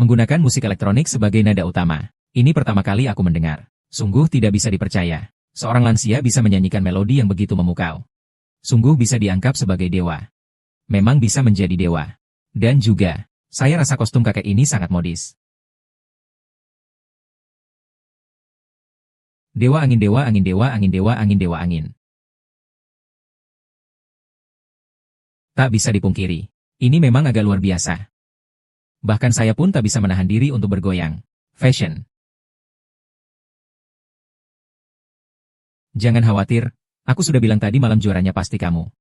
Menggunakan musik elektronik sebagai nada utama. Ini pertama kali aku mendengar. Sungguh tidak bisa dipercaya. Seorang lansia bisa menyanyikan melodi yang begitu memukau. Sungguh bisa dianggap sebagai dewa. Memang bisa menjadi dewa. Dan juga, saya rasa kostum kakek ini sangat modis. Dewa angin, dewa angin, dewa angin, dewa angin, dewa angin. Tak bisa dipungkiri. Ini memang agak luar biasa. Bahkan saya pun tak bisa menahan diri untuk bergoyang. Fashion. Jangan khawatir, aku sudah bilang tadi malam juaranya pasti kamu.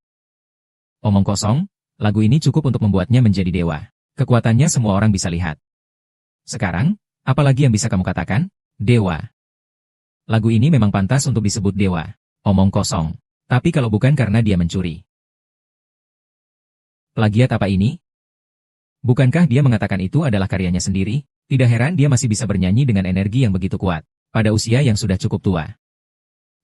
Omong kosong, lagu ini cukup untuk membuatnya menjadi dewa. Kekuatannya semua orang bisa lihat. Sekarang, apalagi yang bisa kamu katakan? Dewa. Lagu ini memang pantas untuk disebut dewa. Omong kosong. Tapi kalau bukan karena dia mencuri. Plagiat apa ini? Bukankah dia mengatakan itu adalah karyanya sendiri? Tidak heran dia masih bisa bernyanyi dengan energi yang begitu kuat, pada usia yang sudah cukup tua.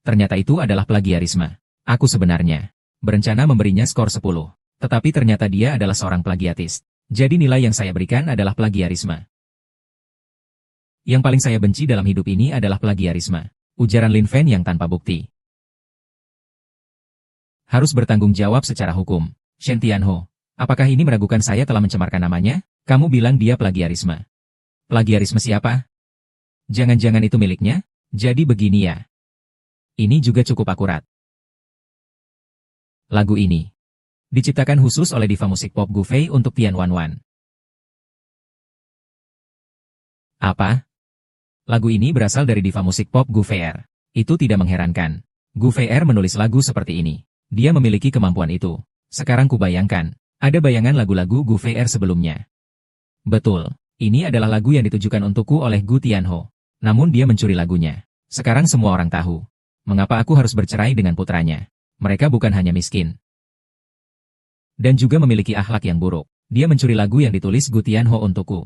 Ternyata itu adalah plagiarisme. Aku sebenarnya berencana memberinya skor 10. Tetapi ternyata dia adalah seorang plagiatis. Jadi nilai yang saya berikan adalah plagiarisme. Yang paling saya benci dalam hidup ini adalah plagiarisme. Ujaran Lin Fen yang tanpa bukti. Harus bertanggung jawab secara hukum. Shen Tianho, apakah ini meragukan saya telah mencemarkan namanya? Kamu bilang dia plagiarisme. Plagiarisme siapa? Jangan-jangan itu miliknya? Jadi begini ya. Ini juga cukup akurat. Lagu ini diciptakan khusus oleh diva musik pop Gu Fei untuk Tian Wanwan. Apa? Lagu ini berasal dari diva musik pop Gu Fei. Itu tidak mengherankan. Gu Fei menulis lagu seperti ini. Dia memiliki kemampuan itu. Sekarang kubayangkan, ada bayangan lagu-lagu Gu Fei sebelumnya. Betul, ini adalah lagu yang ditujukan untukku oleh Gu Tianho. Namun dia mencuri lagunya. Sekarang semua orang tahu. Mengapa aku harus bercerai dengan putranya? Mereka bukan hanya miskin. Dan juga memiliki akhlak yang buruk. Dia mencuri lagu yang ditulis Gu Tianho untukku.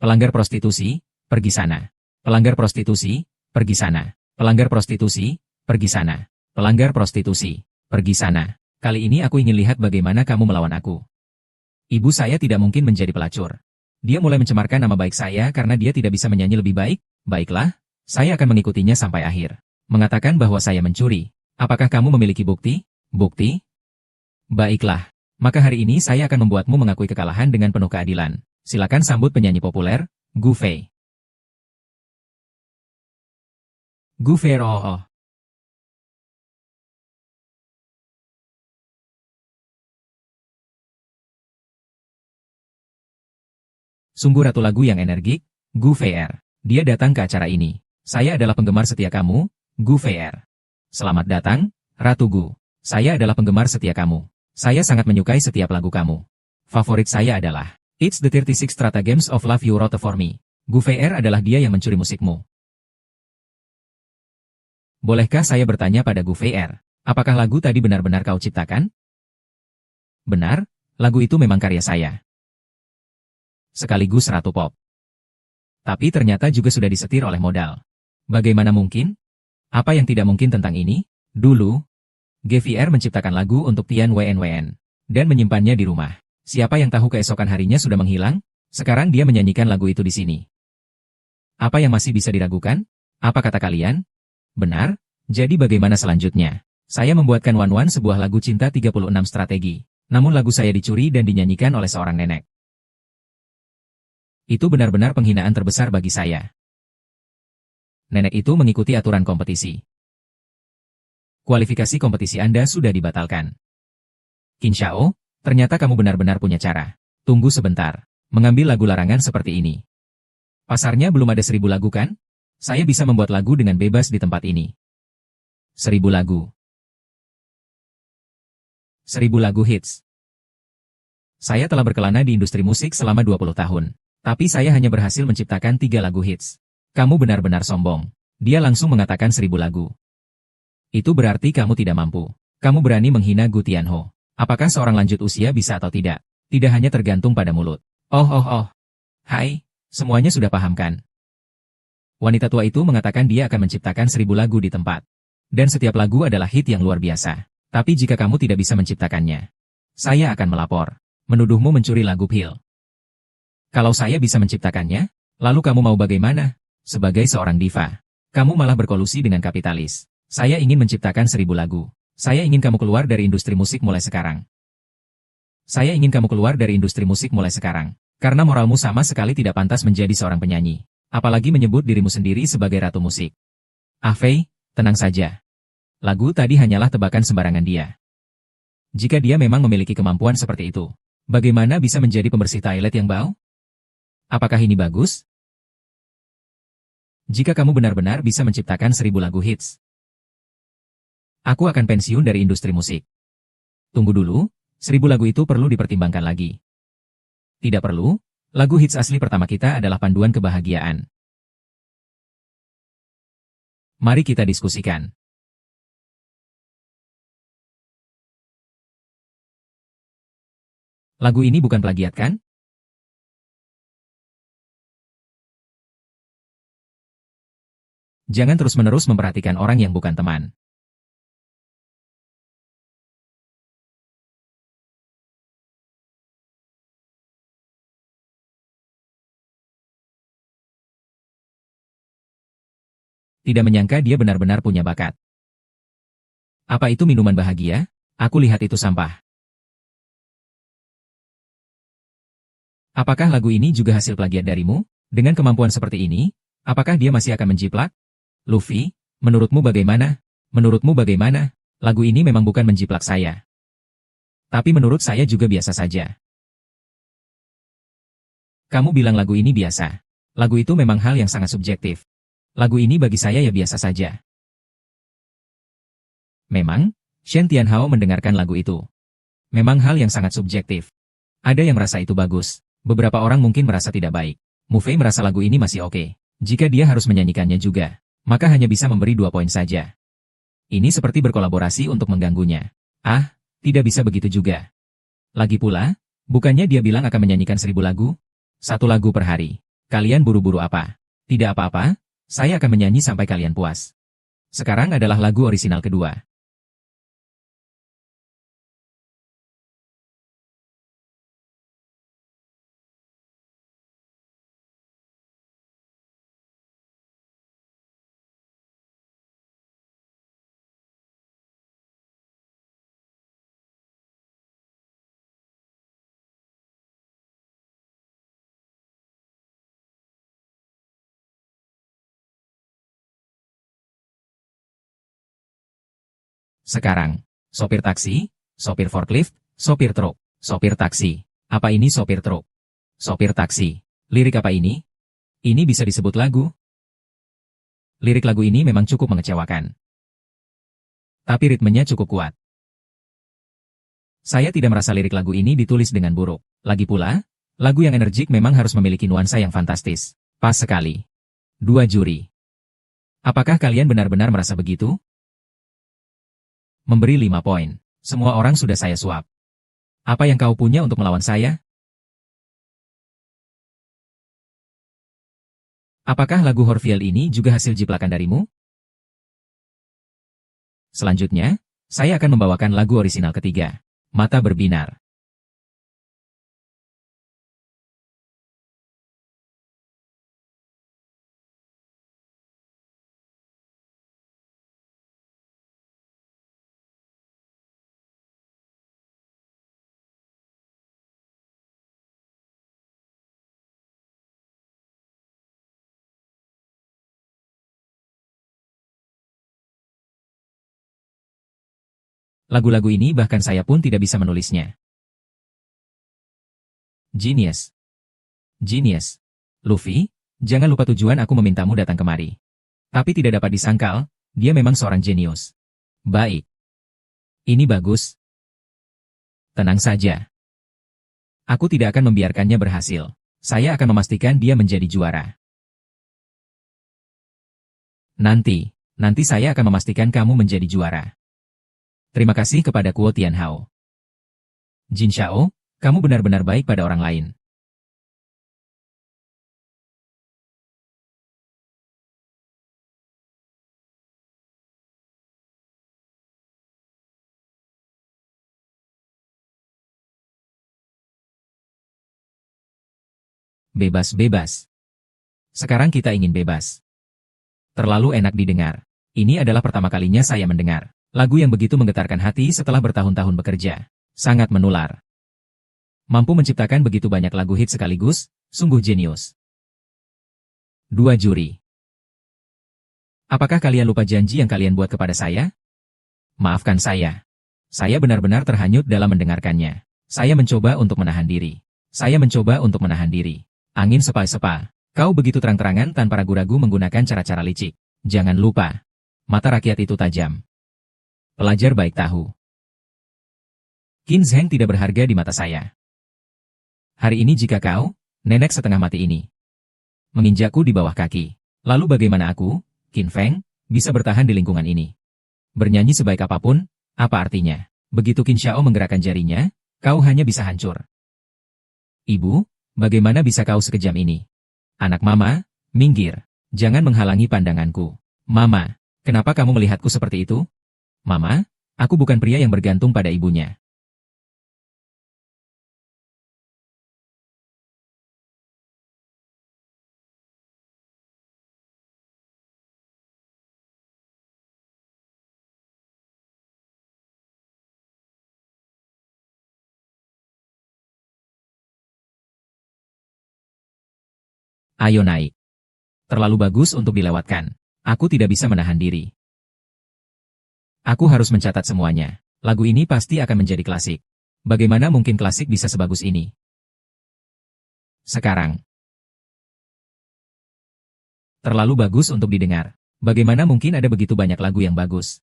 Pelanggar prostitusi, pergi sana. Pelanggar prostitusi, pergi sana. Pelanggar prostitusi, pergi sana. Pelanggar prostitusi, pergi sana. Kali ini aku ingin lihat bagaimana kamu melawan aku. Ibu saya tidak mungkin menjadi pelacur. Dia mulai mencemarkan nama baik saya karena dia tidak bisa menyanyi lebih baik. Baiklah, saya akan mengikutinya sampai akhir. Mengatakan bahwa saya mencuri. Apakah kamu memiliki bukti? Bukti? Baiklah, maka hari ini saya akan membuatmu mengakui kekalahan dengan penuh keadilan. Silakan sambut penyanyi populer, Gu Fei. Gu Fei oh. Sungguh ratu lagu yang energik, Gu Fei. Dia datang ke acara ini. Saya adalah penggemar setia kamu, Gu Fei. Selamat datang, Ratu Gu. Saya adalah penggemar setia kamu. Saya sangat menyukai setiap lagu kamu. Favorit saya adalah It's the 36 Stratagems of Love You Wrote for Me. Gu Fei adalah dia yang mencuri musikmu. Bolehkah saya bertanya pada Gu Fei? Apakah lagu tadi benar-benar kau ciptakan? Benar, lagu itu memang karya saya. Sekaligus ratu pop. Tapi ternyata juga sudah disetir oleh modal. Bagaimana mungkin? Apa yang tidak mungkin tentang ini? Dulu, GVR menciptakan lagu untuk Tian Wen dan menyimpannya di rumah. Siapa yang tahu keesokan harinya sudah menghilang? Sekarang dia menyanyikan lagu itu di sini. Apa yang masih bisa diragukan? Apa kata kalian? Benar? Jadi bagaimana selanjutnya? Saya membuatkan Wanwan sebuah lagu cinta 36 strategi. Namun lagu saya dicuri dan dinyanyikan oleh seorang nenek. Itu benar-benar penghinaan terbesar bagi saya. Nenek itu mengikuti aturan kompetisi. Kualifikasi kompetisi Anda sudah dibatalkan. Qin Xiao, ternyata kamu benar-benar punya cara. Tunggu sebentar. Mengambil lagu larangan seperti ini. Pasarnya belum ada 1000 lagu kan? Saya bisa membuat lagu dengan bebas di tempat ini. 1000 lagu. 1000 lagu hits. Saya telah berkelana di industri musik selama 20 tahun. Tapi saya hanya berhasil menciptakan 3 lagu hits. Kamu benar-benar sombong. Dia langsung mengatakan 1000 lagu. Itu berarti kamu tidak mampu. Kamu berani menghina Gu Tianho. Apakah seorang lanjut usia bisa atau tidak? Tidak hanya tergantung pada mulut. Oh. Hai, semuanya sudah paham kan? Wanita tua itu mengatakan dia akan menciptakan 1000 lagu di tempat. Dan setiap lagu adalah hit yang luar biasa. Tapi jika kamu tidak bisa menciptakannya, saya akan melapor. Menuduhmu mencuri lagu Phil. Kalau saya bisa menciptakannya, lalu kamu mau bagaimana? Sebagai seorang diva, kamu malah berkolusi dengan kapitalis. Saya ingin menciptakan 1000 lagu. Saya ingin kamu keluar dari industri musik mulai sekarang. Saya ingin kamu keluar dari industri musik mulai sekarang. Karena moralmu sama sekali tidak pantas menjadi seorang penyanyi. Apalagi menyebut dirimu sendiri sebagai ratu musik. Ah Fei, tenang saja. Lagu tadi hanyalah tebakan sembarangan dia. Jika dia memang memiliki kemampuan seperti itu, bagaimana bisa menjadi pembersih toilet yang bau? Apakah ini bagus? Jika kamu benar-benar bisa menciptakan 1000 lagu hits, aku akan pensiun dari industri musik. Tunggu dulu, 1000 lagu itu perlu dipertimbangkan lagi. Tidak perlu, lagu hits asli pertama kita adalah panduan kebahagiaan. Mari kita diskusikan. Lagu ini bukan plagiat kan? Jangan terus-menerus memperhatikan orang yang bukan teman. Tidak menyangka dia benar-benar punya bakat. Apa itu minuman bahagia? Aku lihat itu sampah. Apakah lagu ini juga hasil plagiat darimu? Dengan kemampuan seperti ini, apakah dia masih akan menjiplak? Luffy, menurutmu bagaimana? Menurutmu bagaimana? Lagu ini memang bukan menjiplak saya. Tapi menurut saya juga biasa saja. Kamu bilang lagu ini biasa. Lagu itu memang hal yang sangat subjektif. Lagu ini bagi saya ya biasa saja. Memang, Shen Tianhao mendengarkan lagu itu. Memang hal yang sangat subjektif. Ada yang merasa itu bagus. Beberapa orang mungkin merasa tidak baik. Mu Fei merasa lagu ini masih oke. Jika dia harus menyanyikannya juga, maka hanya bisa memberi 2 poin saja. Ini seperti berkolaborasi untuk mengganggunya. Ah, tidak bisa begitu juga. Lagi pula, bukannya dia bilang akan menyanyikan 1000 lagu? 1 lagu per hari. Kalian buru-buru apa? Tidak apa-apa, saya akan menyanyi sampai kalian puas. Sekarang adalah lagu orisinal kedua. Sekarang, sopir taksi, sopir forklift, sopir truk, sopir taksi. Apa ini sopir truk? Sopir taksi. Lirik apa ini? Ini bisa disebut lagu? Lirik lagu ini memang cukup mengecewakan. Tapi ritmenya cukup kuat. Saya tidak merasa lirik lagu ini ditulis dengan buruk. Lagi pula, lagu yang energik memang harus memiliki nuansa yang fantastis. Pas sekali. 2 juri. Apakah kalian benar-benar merasa begitu? Memberi 5 poin. Semua orang sudah saya suap. Apa yang kau punya untuk melawan saya? Apakah lagu Horfield ini juga hasil jiplakan darimu? Selanjutnya, saya akan membawakan lagu orisinal ketiga. Mata berbinar. Lagu-lagu ini bahkan saya pun tidak bisa menulisnya. Genius. Genius. Luffy, Jangan lupa tujuan aku memintamu datang kemari. Tapi tidak dapat disangkal, dia memang seorang jenius. Baik. Ini bagus. Tenang saja. Aku tidak akan membiarkannya berhasil. Saya akan memastikan dia menjadi juara. Nanti saya akan memastikan kamu menjadi juara. Terima kasih kepada Kuo Tianhao. Jin Xiao, kamu benar-benar baik pada orang lain. Bebas-bebas. Sekarang kita ingin bebas. Terlalu enak didengar. Ini adalah pertama kalinya saya mendengar lagu yang begitu menggetarkan hati setelah bertahun-tahun bekerja. Sangat menular. Mampu menciptakan begitu banyak lagu hit sekaligus, sungguh jenius. Dua juri. Apakah kalian lupa janji yang kalian buat kepada saya? Maafkan saya. Saya benar-benar terhanyut dalam mendengarkannya. Saya mencoba untuk menahan diri. Angin sepa-sepa. Kau begitu terang-terangan tanpa ragu-ragu menggunakan cara-cara licik. Jangan lupa. Mata rakyat itu tajam. Pelajar baik tahu. Qin Zheng tidak berharga di mata saya. Hari ini jika kau, nenek setengah mati ini, menginjakku di bawah kaki, lalu bagaimana aku, Qin Feng, bisa bertahan di lingkungan ini? Bernyanyi sebaik apapun, apa artinya? Begitu Qin Xiao menggerakkan jarinya, kau hanya bisa hancur. Ibu, bagaimana bisa kau sekejam ini? Anak mama, minggir. Jangan menghalangi pandanganku. Mama, kenapa kamu melihatku seperti itu? Mama, aku bukan pria yang bergantung pada ibunya. Ayo naik. Terlalu bagus untuk dilewatkan. Aku tidak bisa menahan diri. Aku harus mencatat semuanya. Lagu ini pasti akan menjadi klasik. Bagaimana mungkin klasik bisa sebagus ini? Sekarang. Terlalu bagus untuk didengar. Bagaimana mungkin ada begitu banyak lagu yang bagus?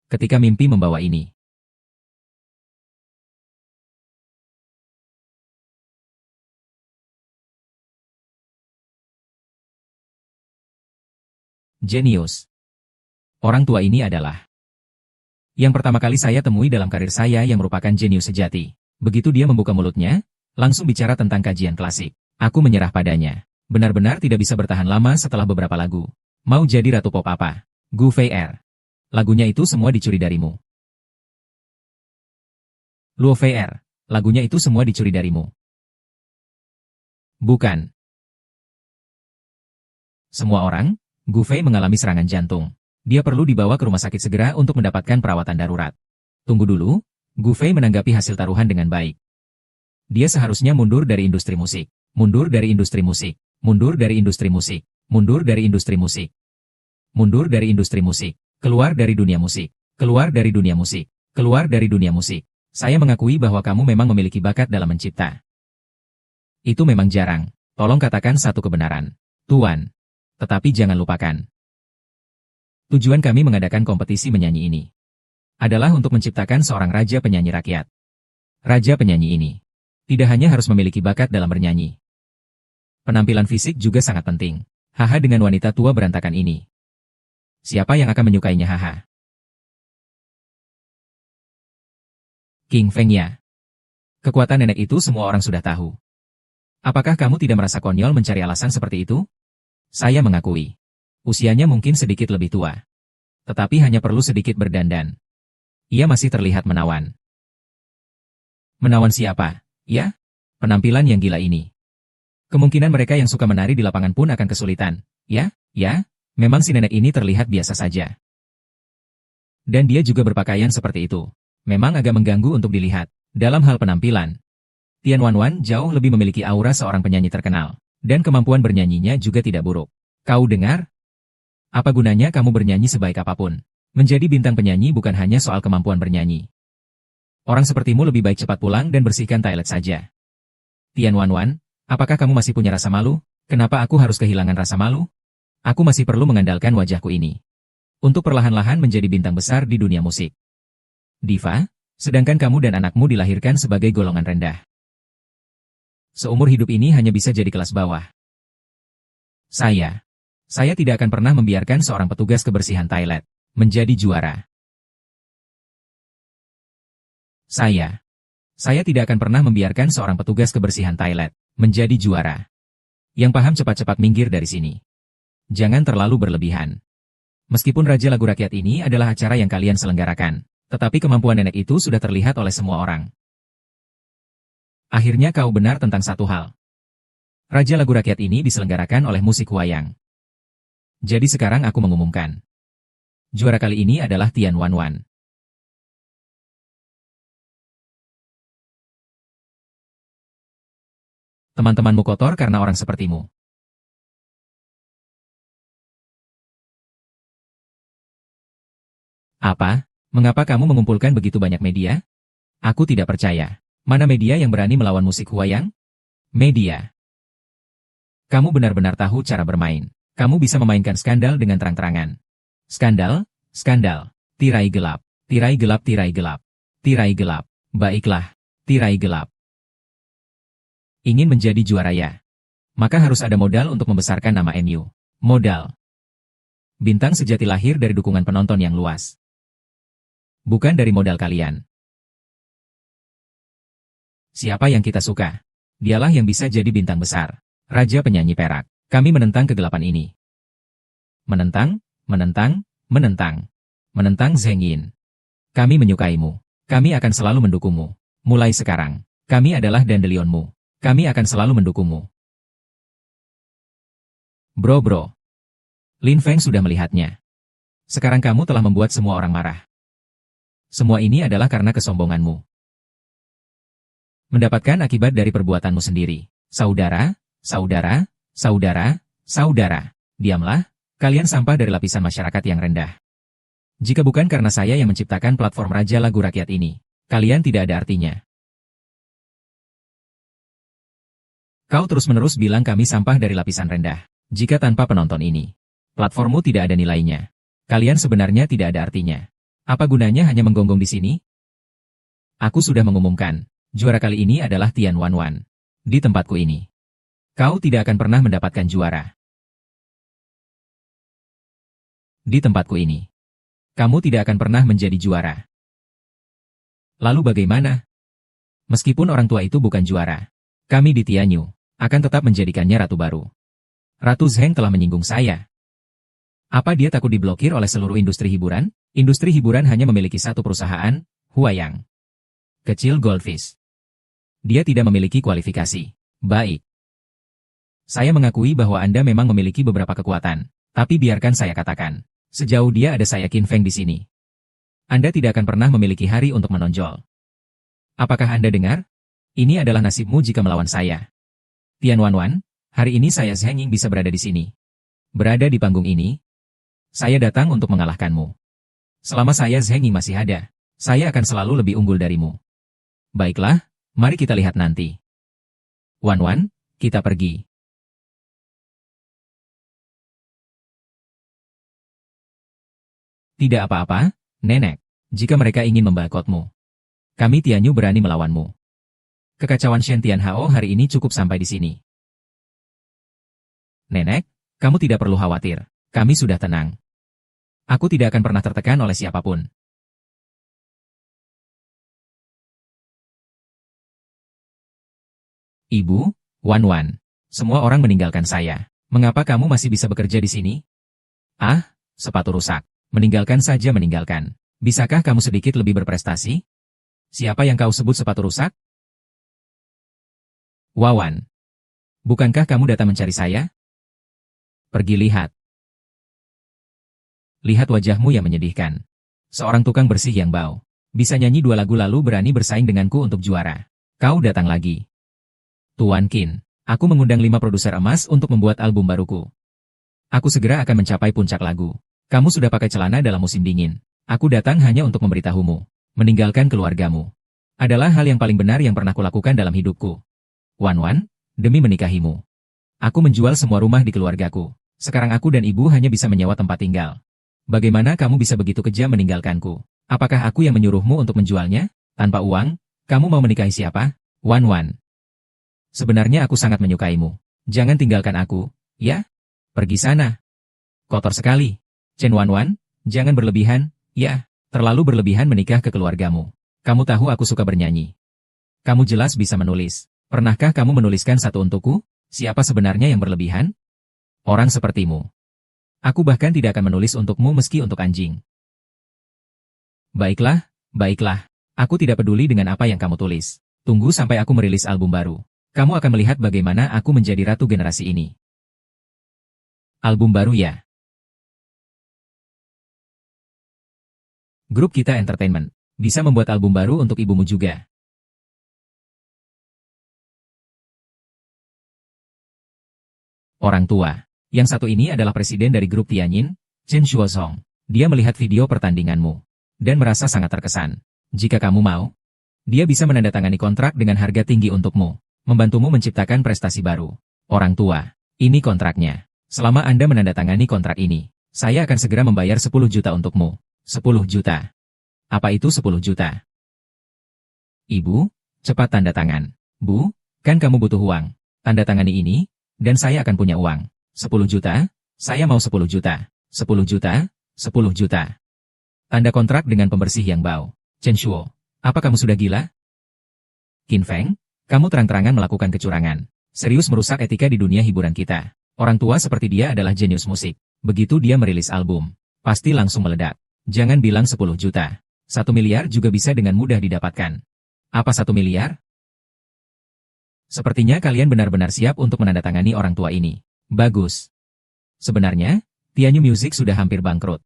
Ketika mimpi membawa ini. Jenius. Orang tua ini adalah yang pertama kali saya temui dalam karir saya yang merupakan jenius sejati. Begitu dia membuka mulutnya, langsung bicara tentang kajian klasik. Aku menyerah padanya. Benar-benar tidak bisa bertahan lama setelah beberapa lagu. Mau jadi ratu pop apa? Gu Fei Er. Lagunya itu semua dicuri darimu. Luo Fei Er. Lagunya itu semua dicuri darimu. Bukan. Semua orang, Gu Fei mengalami serangan jantung. Dia perlu dibawa ke rumah sakit segera untuk mendapatkan perawatan darurat. Tunggu dulu, Gu Fei menanggapi hasil taruhan dengan baik. Dia seharusnya mundur dari industri musik. Mundur dari industri musik. Mundur dari industri musik. Mundur dari industri musik. Mundur dari industri musik. Keluar dari dunia musik. Keluar dari dunia musik. Keluar dari dunia musik. Saya mengakui bahwa kamu memang memiliki bakat dalam mencipta. Itu memang jarang. Tolong katakan satu kebenaran. Tuan. Tetapi jangan lupakan. Tujuan kami mengadakan kompetisi menyanyi ini adalah untuk menciptakan seorang raja penyanyi rakyat. Raja penyanyi ini tidak hanya harus memiliki bakat dalam bernyanyi. Penampilan fisik juga sangat penting. Haha dengan wanita tua berantakan ini. Siapa yang akan menyukainya haha? King Feng ya. Kekuatan nenek itu semua orang sudah tahu. Apakah kamu tidak merasa konyol mencari alasan seperti itu? Saya mengakui. Usianya mungkin sedikit lebih tua. Tetapi hanya perlu sedikit berdandan. Ia masih terlihat menawan. Menawan siapa? Ya? Penampilan yang gila ini. Kemungkinan mereka yang suka menari di lapangan pun akan kesulitan. Ya? Memang si nenek ini terlihat biasa saja. Dan dia juga berpakaian seperti itu. Memang agak mengganggu untuk dilihat. Dalam hal penampilan, Tian Wanwan jauh lebih memiliki aura seorang penyanyi terkenal. Dan kemampuan bernyanyinya juga tidak buruk. Kau dengar? Apa gunanya kamu bernyanyi sebaik apapun? Menjadi bintang penyanyi bukan hanya soal kemampuan bernyanyi. Orang sepertimu lebih baik cepat pulang dan bersihkan toilet saja. Tian Wanwan, apakah kamu masih punya rasa malu? Kenapa aku harus kehilangan rasa malu? Aku masih perlu mengandalkan wajahku ini untuk perlahan-lahan menjadi bintang besar di dunia musik. Diva, sedangkan kamu dan anakmu dilahirkan sebagai golongan rendah. Seumur hidup ini hanya bisa jadi kelas bawah. Saya tidak akan pernah membiarkan seorang petugas kebersihan toilet menjadi juara. Saya tidak akan pernah membiarkan seorang petugas kebersihan toilet menjadi juara. Yang paham cepat-cepat minggir dari sini. Jangan terlalu berlebihan. Meskipun Raja Lagu Rakyat ini adalah acara yang kalian selenggarakan, tetapi kemampuan nenek itu sudah terlihat oleh semua orang. Akhirnya kau benar tentang satu hal. Raja Lagu Rakyat ini diselenggarakan oleh musik wayang. Jadi sekarang aku mengumumkan. Juara kali ini adalah Tian Wanwan. Teman-temanmu kotor karena orang sepertimu. Apa? Mengapa kamu mengumpulkan begitu banyak media? Aku tidak percaya. Mana media yang berani melawan musik wayang? Media. Kamu benar-benar tahu cara bermain. Kamu bisa memainkan skandal dengan terang-terangan. Skandal, skandal. Tirai gelap, tirai gelap, tirai gelap. Tirai gelap. Baiklah, tirai gelap. Ingin menjadi juara ya? Maka harus ada modal untuk membesarkan nama MU. Modal. Bintang sejati lahir dari dukungan penonton yang luas. Bukan dari modal kalian. Siapa yang kita suka? Dialah yang bisa jadi bintang besar. Raja penyanyi perak. Kami menentang kegelapan ini. Menentang, menentang, menentang. Menentang Zheng Yin. Kami menyukaimu. Kami akan selalu mendukungmu. Mulai sekarang, kami adalah dandelionmu. Kami akan selalu mendukungmu. Bro. Lin Feng sudah melihatnya. Sekarang kamu telah membuat semua orang marah. Semua ini adalah karena kesombonganmu. Mendapatkan akibat dari perbuatanmu sendiri. Saudara, saudara, saudara, saudara. Diamlah, kalian sampah dari lapisan masyarakat yang rendah. Jika bukan karena saya yang menciptakan platform Raja Lagu Rakyat ini, kalian tidak ada artinya. Kau terus-menerus bilang kami sampah dari lapisan rendah. Jika tanpa penonton ini, platformmu tidak ada nilainya. Kalian sebenarnya tidak ada artinya. Apa gunanya hanya menggonggong di sini? Aku sudah mengumumkan, juara kali ini adalah Tian Wanwan. Di tempatku ini. Kau tidak akan pernah mendapatkan juara. Di tempatku ini. Kamu tidak akan pernah menjadi juara. Lalu bagaimana? Meskipun orang tua itu bukan juara, kami di Tianyu akan tetap menjadikannya ratu baru. Ratu Zheng telah menyinggung saya. Apa dia takut diblokir oleh seluruh industri hiburan? Industri hiburan hanya memiliki satu perusahaan, Huayang. Kecil Goldfish. Dia tidak memiliki kualifikasi. Baik. Saya mengakui bahwa Anda memang memiliki beberapa kekuatan, tapi biarkan saya katakan, sejauh dia ada saya Qin Feng di sini. Anda tidak akan pernah memiliki hari untuk menonjol. Apakah Anda dengar? Ini adalah nasibmu jika melawan saya. Tian Wanwan, hari ini saya Zheng Ying bisa berada di sini. Berada di panggung ini. Saya datang untuk mengalahkanmu. Selama saya Zheng Ying masih ada, saya akan selalu lebih unggul darimu. Baiklah, mari kita lihat nanti. Wanwan, kita pergi. Tidak apa-apa, nenek. Jika mereka ingin memboikotmu, kami Tianyu berani melawanmu. Kekacauan Shen Tianhao hari ini cukup sampai di sini. Nenek, kamu tidak perlu khawatir. Kami sudah tenang. Aku tidak akan pernah tertekan oleh siapapun. Ibu, Wanwan, semua orang meninggalkan saya. Mengapa kamu masih bisa bekerja di sini? Ah, sepatu rusak. Meninggalkan saja meninggalkan. Bisakah kamu sedikit lebih berprestasi? Siapa yang kau sebut sepatu rusak? Wawan. Bukankah kamu datang mencari saya? Pergi lihat. Lihat wajahmu yang menyedihkan. Seorang tukang bersih yang bau. Bisa nyanyi 2 lagu lalu berani bersaing denganku untuk juara. Kau datang lagi. Tuan Qin, aku mengundang 5 produser emas untuk membuat album baruku. Aku segera akan mencapai puncak lagu. Kamu sudah pakai celana dalam musim dingin. Aku datang hanya untuk memberitahumu. Meninggalkan keluargamu adalah hal yang paling benar yang pernah kulakukan dalam hidupku. Wan Wan, demi menikahimu. Aku menjual semua rumah di keluargaku. Sekarang aku dan ibu hanya bisa menyewa tempat tinggal. Bagaimana kamu bisa begitu kejam meninggalkanku? Apakah aku yang menyuruhmu untuk menjualnya? Tanpa uang, kamu mau menikahi siapa? Wan Wan. Sebenarnya aku sangat menyukaimu. Jangan tinggalkan aku, ya? Pergi sana. Kotor sekali. Chen Wan Wan, jangan berlebihan, ya. Terlalu berlebihan menikah ke keluargamu. Kamu tahu aku suka bernyanyi. Kamu jelas bisa menulis. Pernahkah kamu menuliskan satu untukku? Siapa sebenarnya yang berlebihan? Orang sepertimu. Aku bahkan tidak akan menulis untukmu meski untuk anjing. Baiklah, baiklah. Aku tidak peduli dengan apa yang kamu tulis. Tunggu sampai aku merilis album baru. Kamu akan melihat bagaimana aku menjadi ratu generasi ini. Album baru ya? Grup Kita Entertainment bisa membuat album baru untuk ibumu juga. Orang tua. Yang satu ini adalah presiden dari grup Tianyin, Chen Shuozong. Dia melihat video pertandinganmu dan merasa sangat terkesan. Jika kamu mau, dia bisa menandatangani kontrak dengan harga tinggi untukmu, membantumu menciptakan prestasi baru. Orang tua, ini kontraknya. Selama Anda menandatangani kontrak ini, saya akan segera membayar 10 juta untukmu. 10 juta. Apa itu 10 juta? Ibu, cepat tanda tangan. Bu, kan kamu butuh uang. Tanda tangani ini, dan saya akan punya uang. 10 juta? Saya mau 10 juta. 10 juta? 10 juta. Tanda kontrak dengan pembersih yang bau. Chen Shuo, apa kamu sudah gila? Qin Feng, kamu terang-terangan melakukan kecurangan. Serius merusak etika di dunia hiburan kita. Orang tua seperti dia adalah jenius musik. Begitu dia merilis album, pasti langsung meledak. Jangan bilang 10 juta. 1 miliar juga bisa dengan mudah didapatkan. Apa 1 miliar? Sepertinya kalian benar-benar siap untuk menandatangani orang tua ini. Bagus. Sebenarnya, Tianyu Music sudah hampir bangkrut.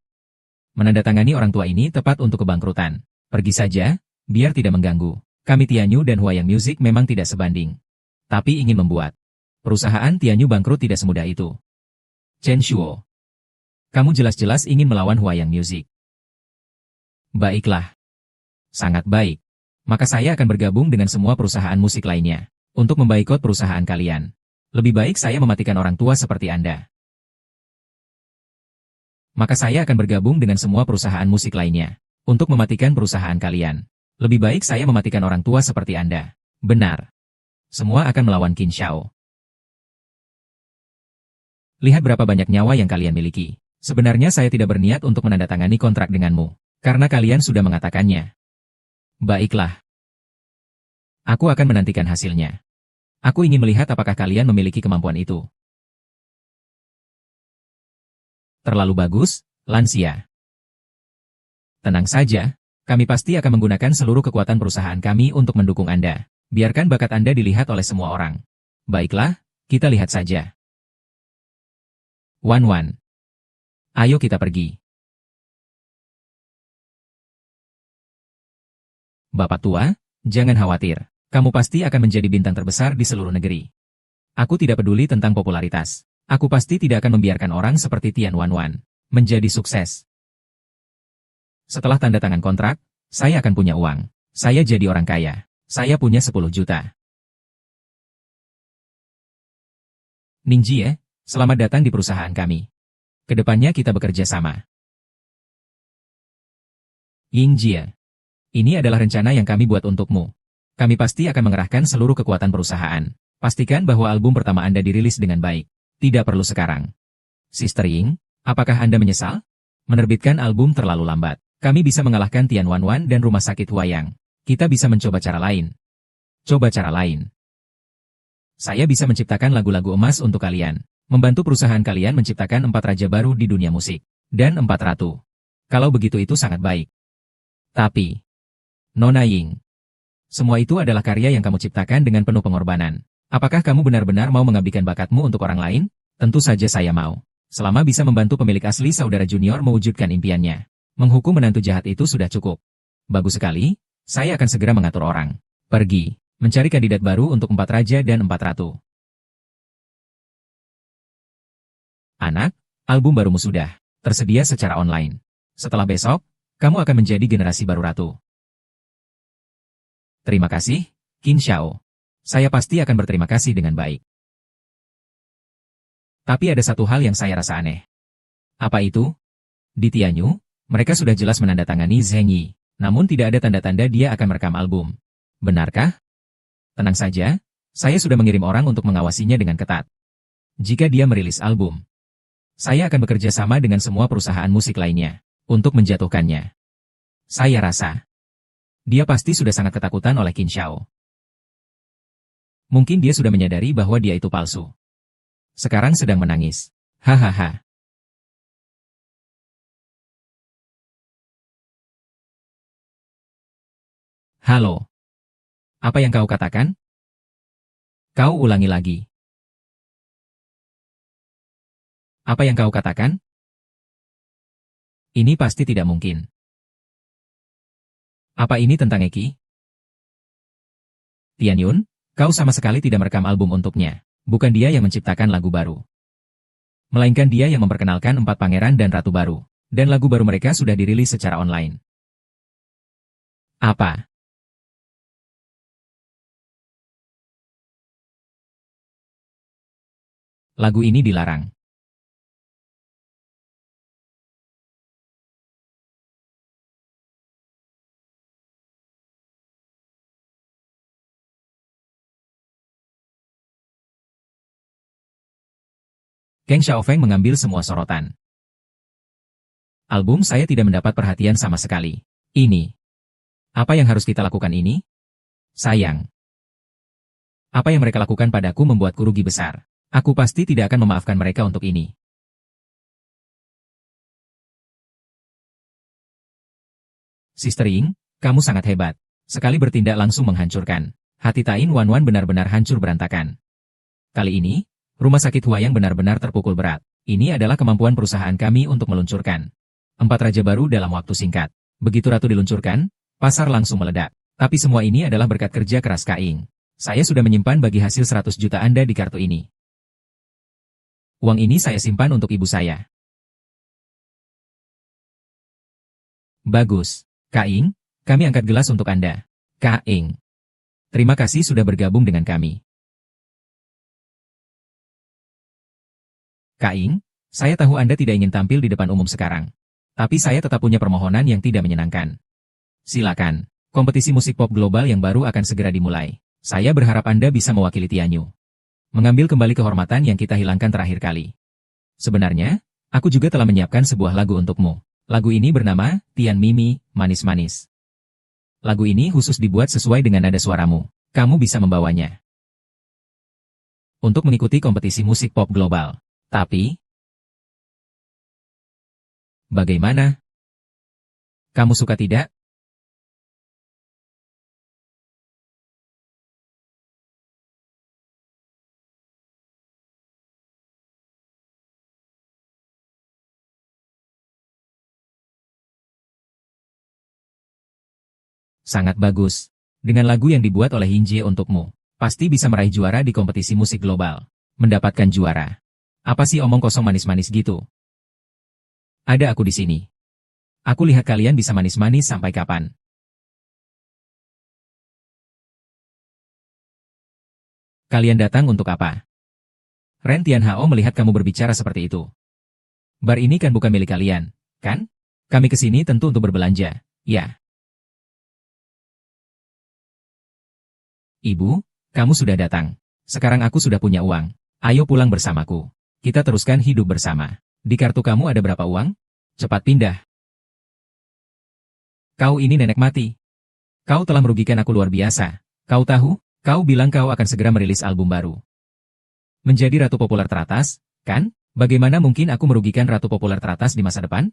Menandatangani orang tua ini tepat untuk kebangkrutan. Pergi saja, biar tidak mengganggu. Kami Tianyu dan Huayang Music memang tidak sebanding. Tapi ingin membuat perusahaan Tianyu bangkrut tidak semudah itu. Chen Shuo, kamu jelas-jelas ingin melawan Huayang Music. Baiklah. Sangat baik. Maka saya akan bergabung dengan semua perusahaan musik lainnya untuk memboikot perusahaan kalian. Lebih baik saya mematikan orang tua seperti Anda. Maka saya akan bergabung dengan semua perusahaan musik lainnya untuk mematikan perusahaan kalian. Lebih baik saya mematikan orang tua seperti Anda. Benar. Semua akan melawan Qin Xiao. Lihat berapa banyak nyawa yang kalian miliki. Sebenarnya saya tidak berniat untuk menandatangani kontrak denganmu, karena kalian sudah mengatakannya. Baiklah. Aku akan menantikan hasilnya. Aku ingin melihat apakah kalian memiliki kemampuan itu. Terlalu bagus, lansia. Tenang saja, kami pasti akan menggunakan seluruh kekuatan perusahaan kami untuk mendukung Anda. Biarkan bakat Anda dilihat oleh semua orang. Baiklah, kita lihat saja. Wan Wan. Ayo kita pergi. Bapak tua, jangan khawatir. Kamu pasti akan menjadi bintang terbesar di seluruh negeri. Aku tidak peduli tentang popularitas. Aku pasti tidak akan membiarkan orang seperti Tian Wan Wan menjadi sukses. Setelah tanda tangan kontrak, saya akan punya uang. Saya jadi orang kaya. Saya punya 10 juta. Ningjie, selamat datang di perusahaan kami. Kedepannya kita bekerja sama. Yingjie, ini adalah rencana yang kami buat untukmu. Kami pasti akan mengerahkan seluruh kekuatan perusahaan. Pastikan bahwa album pertama Anda dirilis dengan baik. Tidak perlu sekarang. Sister Ying, apakah Anda menyesal? Menerbitkan album terlalu lambat. Kami bisa mengalahkan Tian Wan Wan dan Rumah Sakit Huayang. Kita bisa mencoba cara lain. Coba cara lain. Saya bisa menciptakan lagu-lagu emas untuk kalian. Membantu perusahaan kalian menciptakan 4 raja baru di dunia musik. Dan 4 ratu. Kalau begitu itu sangat baik. Tapi, Nona Ying, semua itu adalah karya yang kamu ciptakan dengan penuh pengorbanan. Apakah kamu benar-benar mau mengabdikan bakatmu untuk orang lain? Tentu saja saya mau. Selama bisa membantu pemilik asli saudara junior mewujudkan impiannya. Menghukum menantu jahat itu sudah cukup. Bagus sekali, saya akan segera mengatur orang. Pergi, mencari kandidat baru untuk 4 raja dan 4 ratu. Anak, Album barumu sudah tersedia secara online. Setelah besok, kamu akan menjadi generasi baru ratu. Terima kasih, Qin Xiao. Saya pasti akan berterima kasih dengan baik. Tapi ada satu hal yang saya rasa aneh. Apa itu? Di Tianyu, mereka sudah jelas menandatangani Zheng Yi, namun tidak ada tanda-tanda dia akan merekam album. Benarkah? Tenang saja, saya sudah mengirim orang untuk mengawasinya dengan ketat. Jika dia merilis album, saya akan bekerja sama dengan semua perusahaan musik lainnya untuk menjatuhkannya. Saya rasa dia pasti sudah sangat ketakutan oleh Qin Xiao. Mungkin dia sudah menyadari bahwa dia itu palsu. Sekarang sedang menangis. Hahaha. Halo. Apa yang kau katakan? Kau ulangi lagi. Apa yang kau katakan? Ini pasti tidak mungkin. Apa ini tentang Eki? Tianyun, kau sama sekali tidak merekam album untuknya. Bukan dia yang menciptakan lagu baru. Melainkan dia yang memperkenalkan 4 pangeran dan ratu baru. Dan lagu baru mereka sudah dirilis secara online. Apa? Lagu ini dilarang. Geng Xiaofeng mengambil semua sorotan. Album saya tidak mendapat perhatian sama sekali. Ini. Apa yang harus kita lakukan ini? Sayang. Apa yang mereka lakukan padaku membuatku rugi besar. Aku pasti tidak akan memaafkan mereka untuk ini. Sister Ying, kamu sangat hebat. Sekali bertindak langsung menghancurkan. Hati Tain Wanwan benar-benar hancur berantakan. Kali ini, Rumah sakit Huayang benar-benar terpukul berat. Ini adalah kemampuan perusahaan kami untuk meluncurkan 4 raja baru dalam waktu singkat. Begitu ratu diluncurkan, pasar langsung meledak. Tapi semua ini adalah berkat kerja keras Kaing. Saya sudah menyimpan bagi hasil 100 juta Anda di kartu ini. Uang ini saya simpan untuk ibu saya. Bagus. Kaing, kami angkat gelas untuk Anda. Kaing. Terima kasih sudah bergabung dengan kami. Kaing, saya tahu Anda tidak ingin tampil di depan umum sekarang. Tapi saya tetap punya permohonan yang tidak menyenangkan. Silakan, kompetisi musik pop global yang baru akan segera dimulai. Saya berharap Anda bisa mewakili Tianyu. Mengambil kembali kehormatan yang kita hilangkan terakhir kali. Sebenarnya, aku juga telah menyiapkan sebuah lagu untukmu. Lagu ini bernama, Tian Mimi, Manis-Manis. Lagu ini khusus dibuat sesuai dengan nada suaramu. Kamu bisa membawanya untuk mengikuti kompetisi musik pop global. Tapi, bagaimana? Kamu suka tidak? Sangat bagus. Dengan lagu yang dibuat oleh Hinjie untukmu, pasti bisa meraih juara di kompetisi musik global. Mendapatkan juara. Apa sih omong kosong manis-manis gitu? Ada aku di sini. Aku lihat kalian bisa manis-manis sampai kapan. Kalian datang untuk apa? Ren Tianhao melihat kamu berbicara seperti itu. Bar ini kan bukan milik kalian, kan? Kami ke sini tentu untuk berbelanja, ya. Ibu, kamu sudah datang. Sekarang aku sudah punya uang. Ayo pulang bersamaku. Kita teruskan hidup bersama. Di kartu kamu ada berapa uang? Cepat pindah. Kau ini nenek mati. Kau telah merugikan aku luar biasa. Kau tahu? Kau bilang kau akan segera merilis album baru. Menjadi ratu populer teratas, kan? Bagaimana mungkin aku merugikan ratu populer teratas di masa depan?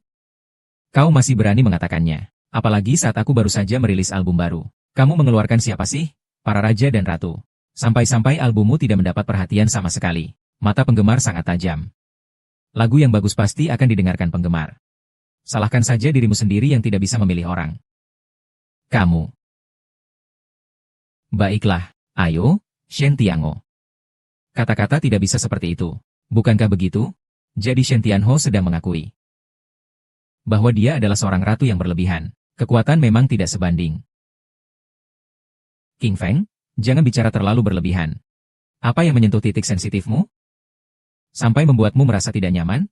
Kau masih berani mengatakannya. Apalagi saat aku baru saja merilis album baru. Kamu mengeluarkan siapa sih? Para raja dan ratu. Sampai-sampai albummu tidak mendapat perhatian sama sekali. Mata penggemar sangat tajam. Lagu yang bagus pasti akan didengarkan penggemar. Salahkan saja dirimu sendiri yang tidak bisa memilih orang. Kamu. Baiklah, ayo, Shen Tiango. Kata-kata tidak bisa seperti itu. Bukankah begitu? Jadi Shen Tianho sedang mengakui bahwa dia adalah seorang ratu yang berlebihan. Kekuatan memang tidak sebanding. King Feng, jangan bicara terlalu berlebihan. Apa yang menyentuh titik sensitifmu? Sampai membuatmu merasa tidak nyaman?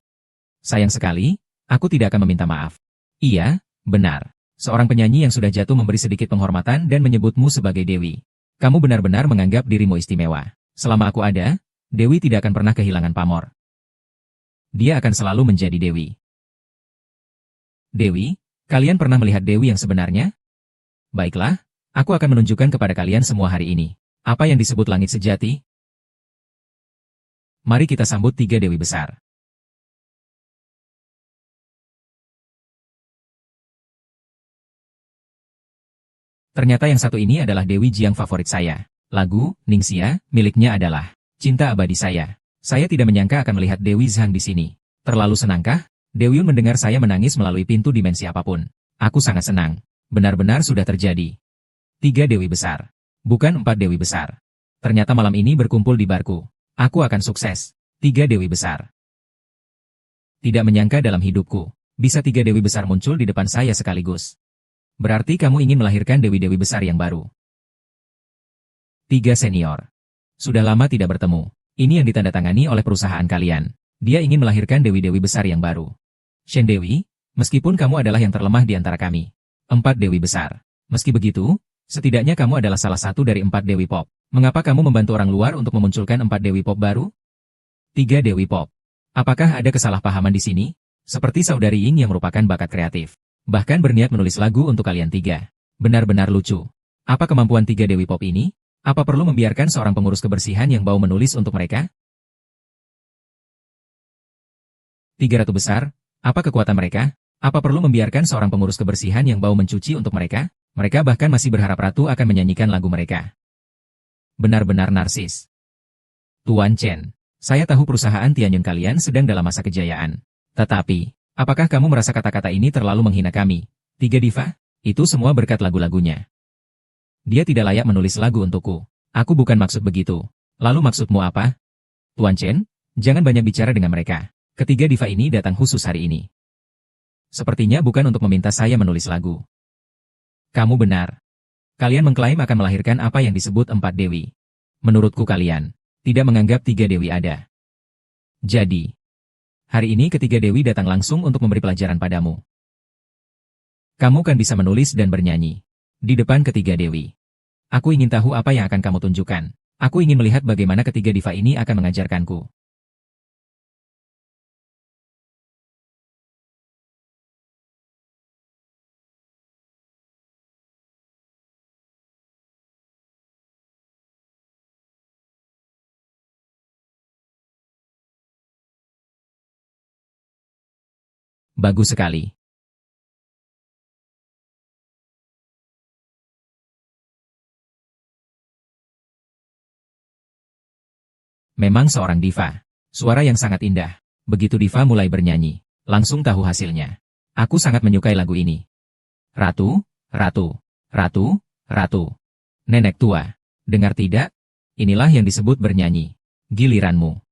Sayang sekali, aku tidak akan meminta maaf. Iya, benar. Seorang penyanyi yang sudah jatuh memberi sedikit penghormatan dan menyebutmu sebagai Dewi. Kamu benar-benar menganggap dirimu istimewa. Selama aku ada, Dewi tidak akan pernah kehilangan pamor. Dia akan selalu menjadi Dewi. Dewi, kalian pernah melihat Dewi yang sebenarnya? Baiklah, aku akan menunjukkan kepada kalian semua hari ini. Apa yang disebut langit sejati? Mari kita sambut 3 Dewi besar. Ternyata yang satu ini adalah Dewi Jiang favorit saya. Lagu, Ningxia, miliknya adalah Cinta Abadi Saya. Saya tidak menyangka akan melihat Dewi Zhang di sini. Terlalu senangkah? Dewi Yun mendengar saya menangis melalui pintu dimensi apapun. Aku sangat senang. Benar-benar sudah terjadi. 3 Dewi besar. Bukan 4 Dewi besar. Ternyata malam ini berkumpul di barku. Aku akan sukses. 3 Dewi besar. Tidak menyangka dalam hidupku, bisa 3 Dewi besar muncul di depan saya sekaligus. Berarti kamu ingin melahirkan Dewi-Dewi besar yang baru. 3 senior. Sudah lama tidak bertemu. Ini yang ditandatangani oleh perusahaan kalian. Dia ingin melahirkan Dewi-Dewi besar yang baru. Shen Dewi, meskipun kamu adalah yang terlemah di antara kami. 4 Dewi besar. Meski begitu, setidaknya kamu adalah salah satu dari 4 Dewi Pop. Mengapa kamu membantu orang luar untuk memunculkan 4 Dewi Pop baru? 3 Dewi Pop. Apakah ada kesalahpahaman di sini? Seperti saudari Ying yang merupakan bakat kreatif. Bahkan berniat menulis lagu untuk kalian 3. Benar-benar lucu. Apa kemampuan 3 Dewi Pop ini? Apa perlu membiarkan seorang pengurus kebersihan yang bau menulis untuk mereka? 3 Ratu Besar. Apa kekuatan mereka? Apa perlu membiarkan seorang pengurus kebersihan yang bau mencuci untuk mereka? Mereka bahkan masih berharap Ratu akan menyanyikan lagu mereka. Benar-benar narsis. Tuan Chen. Saya tahu perusahaan Tianyun kalian sedang dalam masa kejayaan. Tetapi, apakah kamu merasa kata-kata ini terlalu menghina kami? 3 Diva? Itu semua berkat lagu-lagunya. Dia tidak layak menulis lagu untukku. Aku bukan maksud begitu. Lalu maksudmu apa? Tuan Chen, jangan banyak bicara dengan mereka. Ketiga Diva ini datang khusus hari ini. Sepertinya bukan untuk meminta saya menulis lagu. Kamu benar. Kalian mengklaim akan melahirkan apa yang disebut 4 Dewi. Menurutku kalian tidak menganggap 3 Dewi ada. Jadi, hari ini ketiga Dewi datang langsung untuk memberi pelajaran padamu. Kamu kan bisa menulis dan bernyanyi. Di depan ketiga Dewi. Aku ingin tahu apa yang akan kamu tunjukkan. Aku ingin melihat bagaimana ketiga Diva ini akan mengajarkanku. Bagus sekali. Memang seorang diva. Suara yang sangat indah. Begitu diva mulai bernyanyi, langsung tahu hasilnya. Aku sangat menyukai lagu ini. Ratu, ratu, ratu, ratu. Nenek tua. Dengar tidak? Inilah yang disebut bernyanyi. Giliranmu.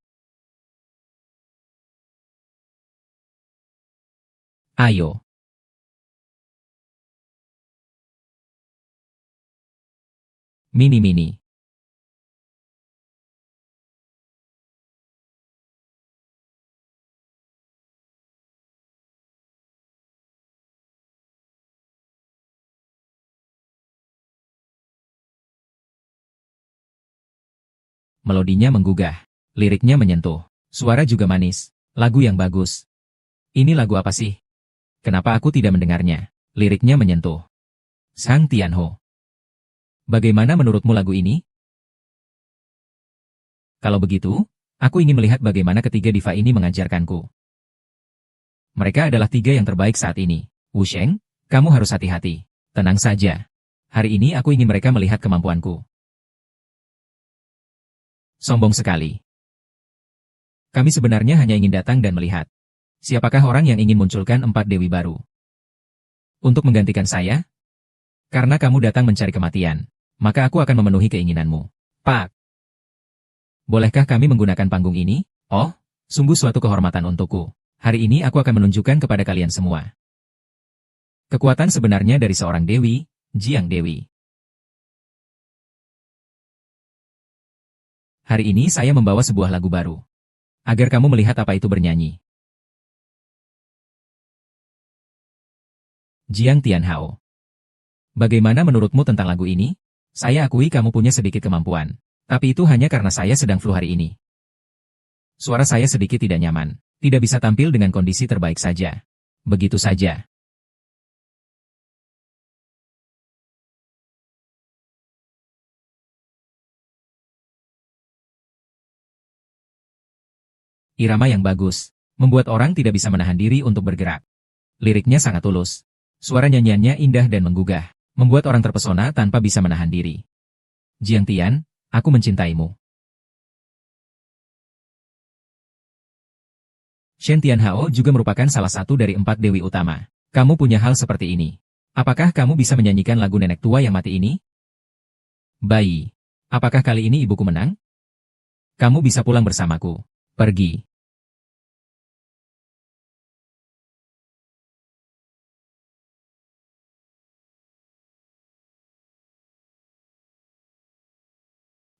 Ayo. Mini-mini. Melodinya menggugah. Liriknya menyentuh. Suara juga manis. Lagu yang bagus. Ini lagu apa sih? Kenapa aku tidak mendengarnya? Liriknya menyentuh. Sang Tianho. Bagaimana menurutmu lagu ini? Kalau begitu, aku ingin melihat bagaimana ketiga diva ini mengajarkanku. Mereka adalah 3 yang terbaik saat ini. Wu Sheng, kamu harus hati-hati. Tenang saja. Hari ini aku ingin mereka melihat kemampuanku. Sombong sekali. Kami sebenarnya hanya ingin datang dan melihat. Siapakah orang yang ingin munculkan 4 dewi baru? Untuk menggantikan saya? Karena kamu datang mencari kematian, maka aku akan memenuhi keinginanmu. Pak. Bolehkah kami menggunakan panggung ini? Oh, Sungguh suatu kehormatan untukku. Hari ini aku akan menunjukkan kepada kalian semua kekuatan sebenarnya dari seorang dewi, Jiang Dewi. Hari ini saya membawa sebuah lagu baru. Agar kamu melihat apa itu bernyanyi. Jiang Tianhao. Bagaimana menurutmu tentang lagu ini? Saya akui kamu punya sedikit kemampuan. Tapi itu hanya karena saya sedang flu hari ini. Suara saya sedikit tidak nyaman. Tidak bisa tampil dengan kondisi terbaik saja. Begitu saja. Irama yang bagus, membuat orang tidak bisa menahan diri untuk bergerak. Liriknya sangat tulus. Suara nyanyiannya indah dan menggugah, membuat orang terpesona tanpa bisa menahan diri. Jiang Tian, aku mencintaimu. Shen Tianhao juga merupakan salah satu dari 4 dewi utama. Kamu punya hal seperti ini. Apakah kamu bisa menyanyikan lagu nenek tua yang mati ini? Bayi, apakah kali ini ibuku menang? Kamu bisa pulang bersamaku. Pergi.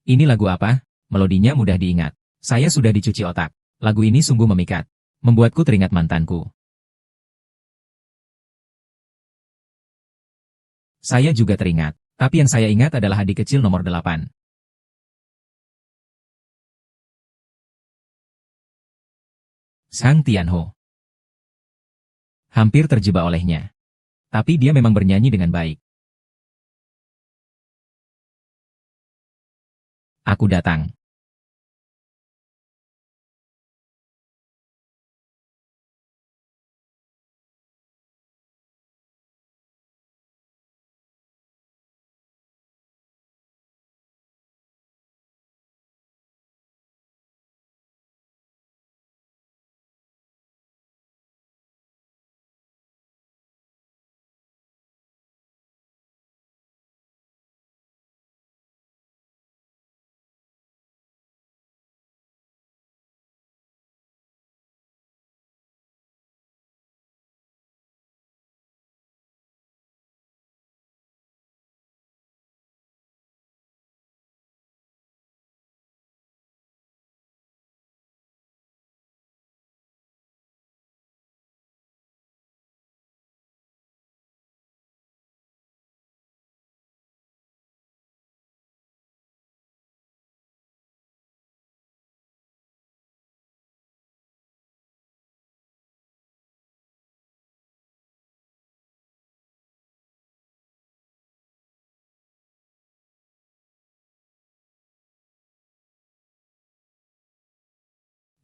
Ini lagu apa? Melodinya mudah diingat. Saya sudah dicuci otak. Lagu ini sungguh memikat. Membuatku teringat mantanku. Saya juga teringat. Tapi yang saya ingat adalah adik kecil nomor 8. Sang Tianho. Hampir terjebak olehnya. Tapi dia memang bernyanyi dengan baik. Aku datang.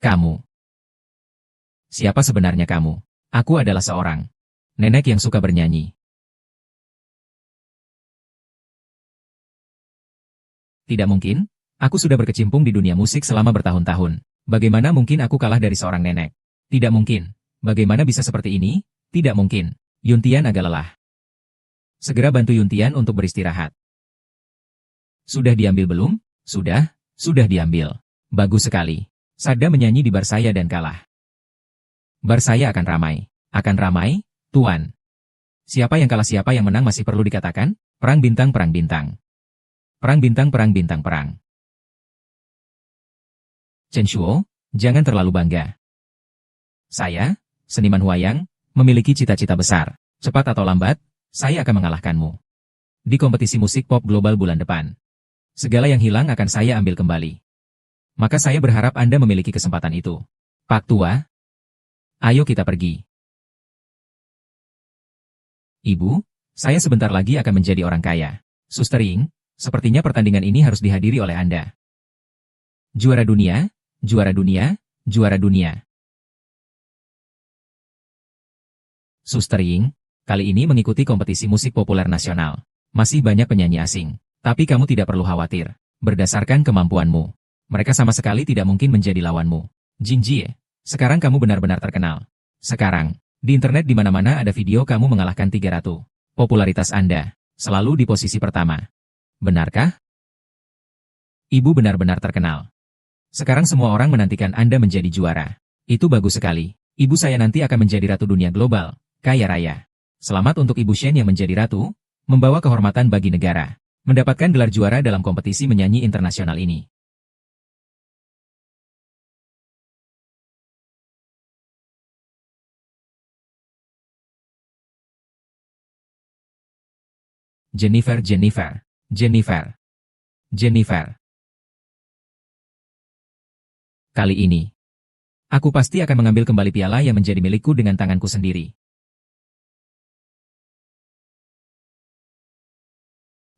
Kamu. Siapa sebenarnya kamu? Aku adalah seorang nenek yang suka bernyanyi. Tidak mungkin. Aku sudah berkecimpung di dunia musik selama bertahun-tahun. Bagaimana mungkin aku kalah dari seorang nenek? Tidak mungkin. Bagaimana bisa seperti ini? Tidak mungkin. Yuntian agak lelah. Segera bantu Yuntian untuk beristirahat. Sudah diambil belum? Sudah diambil. Bagus sekali. Sada menyanyi di bar saya dan kalah. Bar saya akan ramai. Akan ramai, Tuan. Siapa yang kalah siapa yang menang masih perlu dikatakan? Perang bintang, perang bintang. Perang bintang, perang bintang, perang. Chen Shuo, jangan terlalu bangga. Saya, seniman Huayang, memiliki cita-cita besar. Cepat atau lambat, saya akan mengalahkanmu. Di kompetisi musik pop global bulan depan. Segala yang hilang akan saya ambil kembali. Maka saya berharap Anda memiliki kesempatan itu. Pak Tua, ayo kita pergi. Ibu, saya sebentar lagi akan menjadi orang kaya. Suster Ying, sepertinya pertandingan ini harus dihadiri oleh Anda. Juara dunia, juara dunia, juara dunia. Suster Ying, kali ini mengikuti kompetisi musik populer nasional. Masih banyak penyanyi asing. Tapi kamu tidak perlu khawatir. Berdasarkan kemampuanmu, mereka sama sekali tidak mungkin menjadi lawanmu. Jinjie, sekarang kamu benar-benar terkenal. Sekarang, di internet di mana-mana ada video kamu mengalahkan 3 ratu. Popularitas Anda selalu di posisi pertama. Benarkah? Ibu benar-benar terkenal. Sekarang semua orang menantikan Anda menjadi juara. Itu bagus sekali. Ibu saya nanti akan menjadi ratu dunia global, kaya raya. Selamat untuk Ibu Shen yang menjadi ratu, membawa kehormatan bagi negara. Mendapatkan gelar juara dalam kompetisi menyanyi internasional ini. Jennifer, Jennifer, Jennifer, Jennifer. Kali ini, aku pasti akan mengambil kembali piala yang menjadi milikku dengan tanganku sendiri.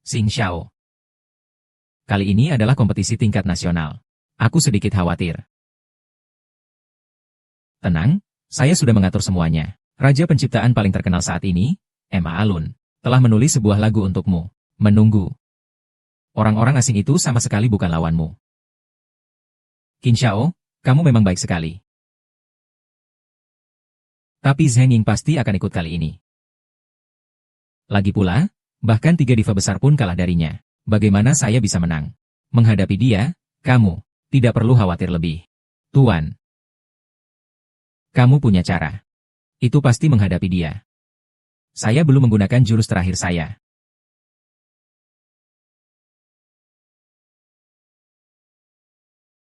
Xing Xiao. Kali ini adalah kompetisi tingkat nasional. Aku sedikit khawatir. Tenang, saya sudah mengatur semuanya. Raja penciptaan paling terkenal saat ini, Emma Alun, telah menulis sebuah lagu untukmu. Menunggu. Orang-orang asing itu sama sekali bukan lawanmu. Qin Xiao, kamu memang baik sekali. Tapi Zheng Ying pasti akan ikut kali ini. Lagi pula, bahkan 3 diva besar pun kalah darinya. Bagaimana saya bisa menang? Menghadapi dia, kamu tidak perlu khawatir lebih. Tuan, kamu punya cara. Itu pasti menghadapi dia. Saya belum menggunakan jurus terakhir saya.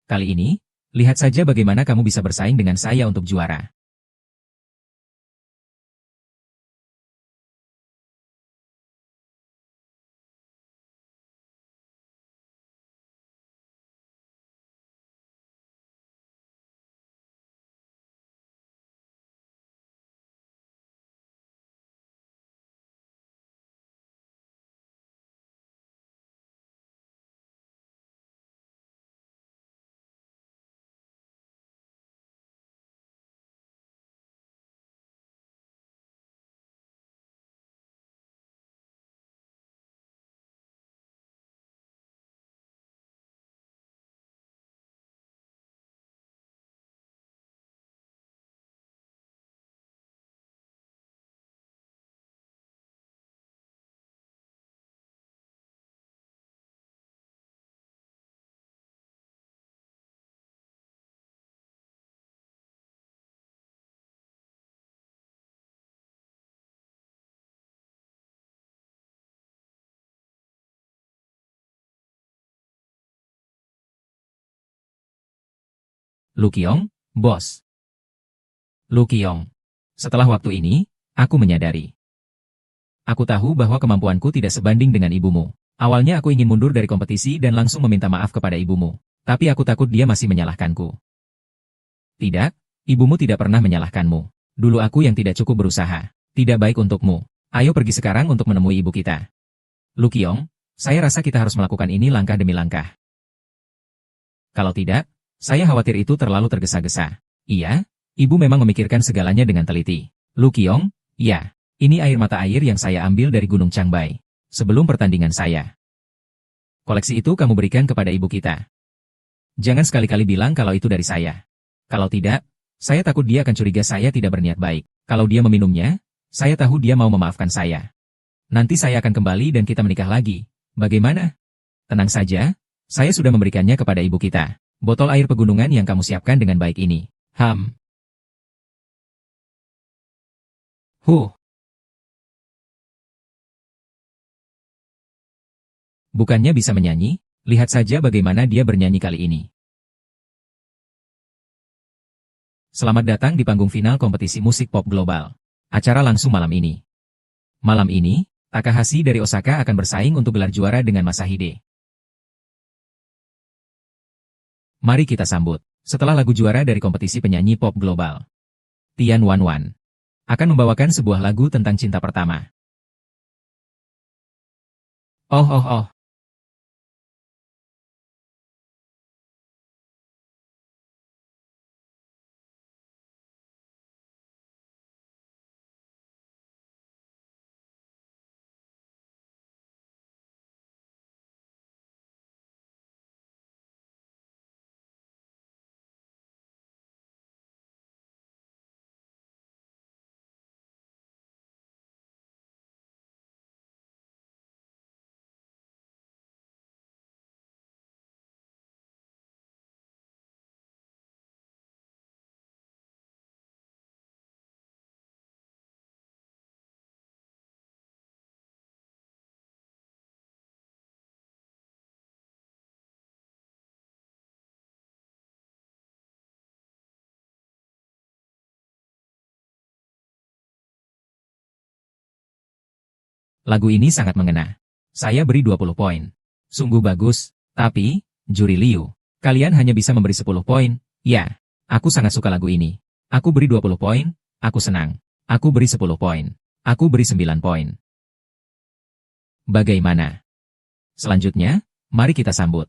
Kali ini, lihat saja bagaimana kamu bisa bersaing dengan saya untuk juara. Lu Qiong, bos. Lu Qiong. Setelah waktu ini, aku menyadari. Aku tahu bahwa kemampuanku tidak sebanding dengan ibumu. Awalnya aku ingin mundur dari kompetisi dan langsung meminta maaf kepada ibumu. Tapi aku takut dia masih menyalahkanku. Tidak, ibumu tidak pernah menyalahkanmu. Dulu aku yang tidak cukup berusaha. Tidak baik untukmu. Ayo pergi sekarang untuk menemui ibu kita. Lu Qiong, saya rasa kita harus melakukan ini langkah demi langkah. Kalau tidak, saya khawatir itu terlalu tergesa-gesa. Iya, ibu memang memikirkan segalanya dengan teliti. Lu Qiong, ya, ini air mata air yang saya ambil dari Gunung Changbai. Sebelum pertandingan saya. Koleksi itu kamu berikan kepada ibu kita. Jangan sekali-kali bilang kalau itu dari saya. Kalau tidak, saya takut dia akan curiga saya tidak berniat baik. Kalau dia meminumnya, saya tahu dia mau memaafkan saya. Nanti saya akan kembali dan kita menikah lagi. Bagaimana? Tenang saja, saya sudah memberikannya kepada ibu kita. Botol air pegunungan yang kamu siapkan dengan baik ini. Huh, bukannya bisa menyanyi? Lihat saja bagaimana dia bernyanyi kali ini. Selamat datang di panggung final kompetisi musik pop global. Acara langsung malam ini. Malam ini, Takahashi dari Osaka akan bersaing untuk gelar juara dengan Masahide. Mari kita sambut. Setelah lagu juara dari kompetisi penyanyi pop global, Tian Wanwan akan membawakan sebuah lagu tentang cinta pertama. Oh oh oh. Lagu ini sangat mengena. Saya beri 20 poin. Sungguh bagus, tapi, juri Liu, kalian hanya bisa memberi 10 poin. Ya, aku sangat suka lagu ini. Aku beri 20 poin, aku senang. Aku beri 10 poin. Aku beri 9 poin. Bagaimana? Selanjutnya, mari kita sambut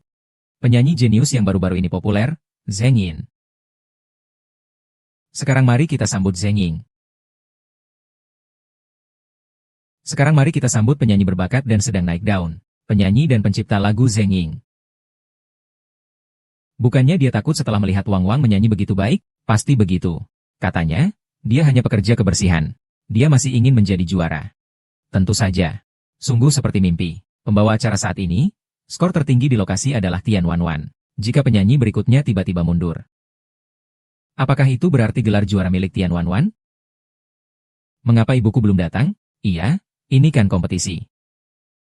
penyanyi jenius yang baru-baru ini populer, Zheng Yin. Sekarang mari kita sambut Zheng Yin. Sekarang mari kita sambut penyanyi berbakat dan sedang naik daun, penyanyi dan pencipta lagu Zheng Yin. Bukannya dia takut setelah melihat Wang Wang menyanyi begitu baik? Pasti begitu. Katanya, dia hanya pekerja kebersihan. Dia masih ingin menjadi juara. Tentu saja. Sungguh seperti mimpi. Pembawa acara saat ini, skor tertinggi di lokasi adalah Tian Wanwan. Jika penyanyi berikutnya tiba-tiba mundur. Apakah itu berarti gelar juara milik Tian Wanwan? Mengapa ibuku belum datang? Iya, ini kan kompetisi.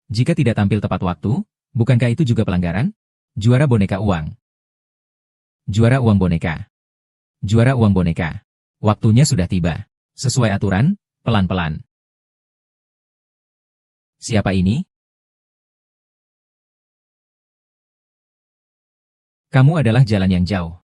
Jika tidak tampil tepat waktu, bukankah itu juga pelanggaran? Juara boneka uang. Juara uang boneka. Juara uang boneka. Waktunya sudah tiba. Sesuai aturan, pelan-pelan. Siapa ini? Kamu adalah jalan yang jauh.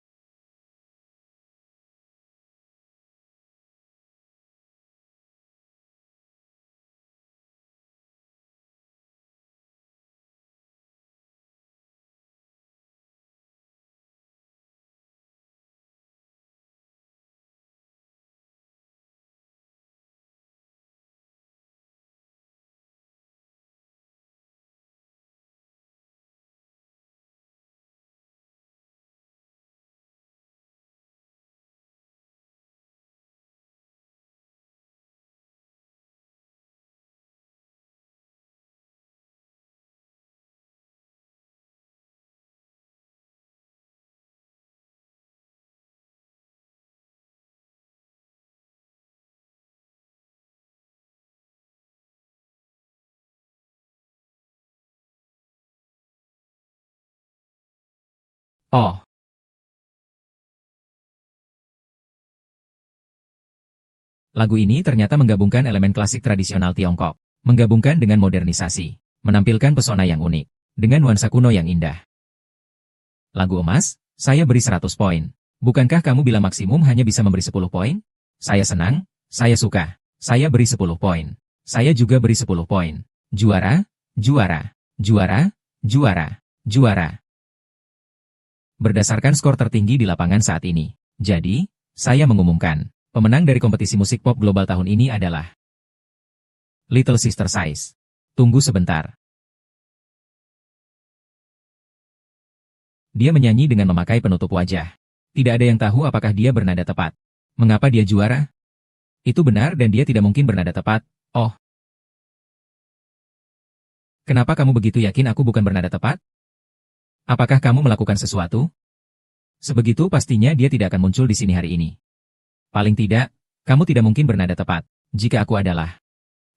Oh, lagu ini ternyata menggabungkan elemen klasik tradisional Tiongkok, menggabungkan dengan modernisasi, menampilkan pesona yang unik, dengan nuansa kuno yang indah. Lagu emas, saya beri 100 poin. Bukankah kamu bilang maksimum hanya bisa memberi 10 poin? Saya senang, saya suka, saya beri 10 poin. Saya juga beri 10 poin. Juara, juara, juara, juara, juara. Berdasarkan skor tertinggi di lapangan saat ini. Jadi, saya mengumumkan, pemenang dari kompetisi musik pop global tahun ini adalah Little Sister Size. Tunggu sebentar. Dia menyanyi dengan memakai penutup wajah. Tidak ada yang tahu apakah dia bernada tepat. Mengapa dia juara? Itu benar dan dia tidak mungkin bernada tepat. Oh. Kenapa kamu begitu yakin aku bukan bernada tepat? Apakah kamu melakukan sesuatu? Sebegitu pastinya dia tidak akan muncul di sini hari ini. Paling tidak, kamu tidak mungkin bernada tepat. Jika aku adalah.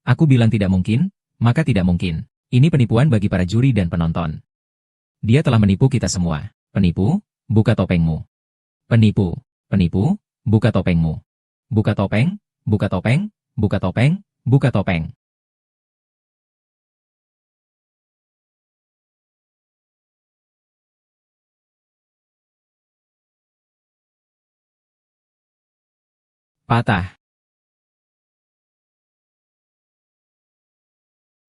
Aku bilang tidak mungkin, maka tidak mungkin. Ini penipuan bagi para juri dan penonton. Dia telah menipu kita semua. Penipu, buka topengmu. Penipu, penipu, buka topengmu. Buka topeng, buka topeng, buka topeng, buka topeng. Patah.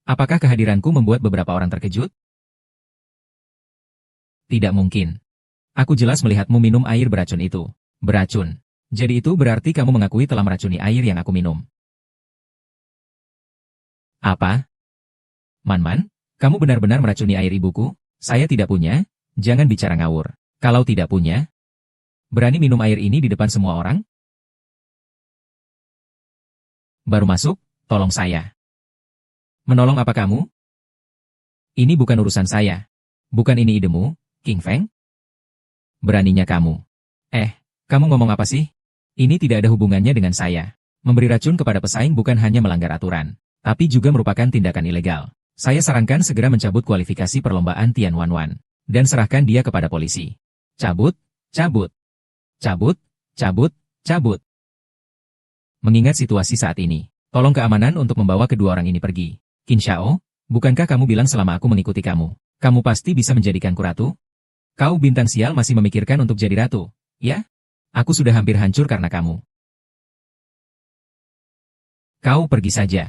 Apakah kehadiranku membuat beberapa orang terkejut? Tidak mungkin. Aku jelas melihatmu minum air beracun itu. Beracun. Jadi itu berarti kamu mengakui telah meracuni air yang aku minum. Apa? Man-man, kamu benar-benar meracuni air ibuku? Saya tidak punya, jangan bicara ngawur. Kalau tidak punya, berani minum air ini di depan semua orang? Baru masuk, tolong saya. Menolong apa kamu? Ini bukan urusan saya. Bukan ini idemu, King Feng? Beraninya kamu. Kamu ngomong apa sih? Ini tidak ada hubungannya dengan saya. Memberi racun kepada pesaing bukan hanya melanggar aturan, tapi juga merupakan tindakan ilegal. Saya sarankan segera mencabut kualifikasi perlombaan Tian Wanwan, dan serahkan dia kepada polisi. Cabut, cabut, cabut, cabut, cabut. Mengingat situasi saat ini, tolong keamanan untuk membawa kedua orang ini pergi. Qin Xiao, bukankah kamu bilang selama aku mengikuti kamu, kamu pasti bisa menjadikanku ratu? Kau bintang sial masih memikirkan untuk jadi ratu, ya? Aku sudah hampir hancur karena kamu. Kau pergi saja.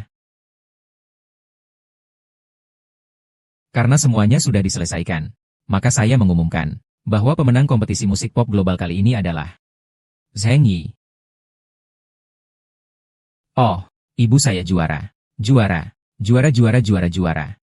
Karena semuanya sudah diselesaikan, maka saya mengumumkan bahwa pemenang kompetisi musik pop global kali ini adalah Zheng Yi. Oh, ibu saya juara. Juara. Juara.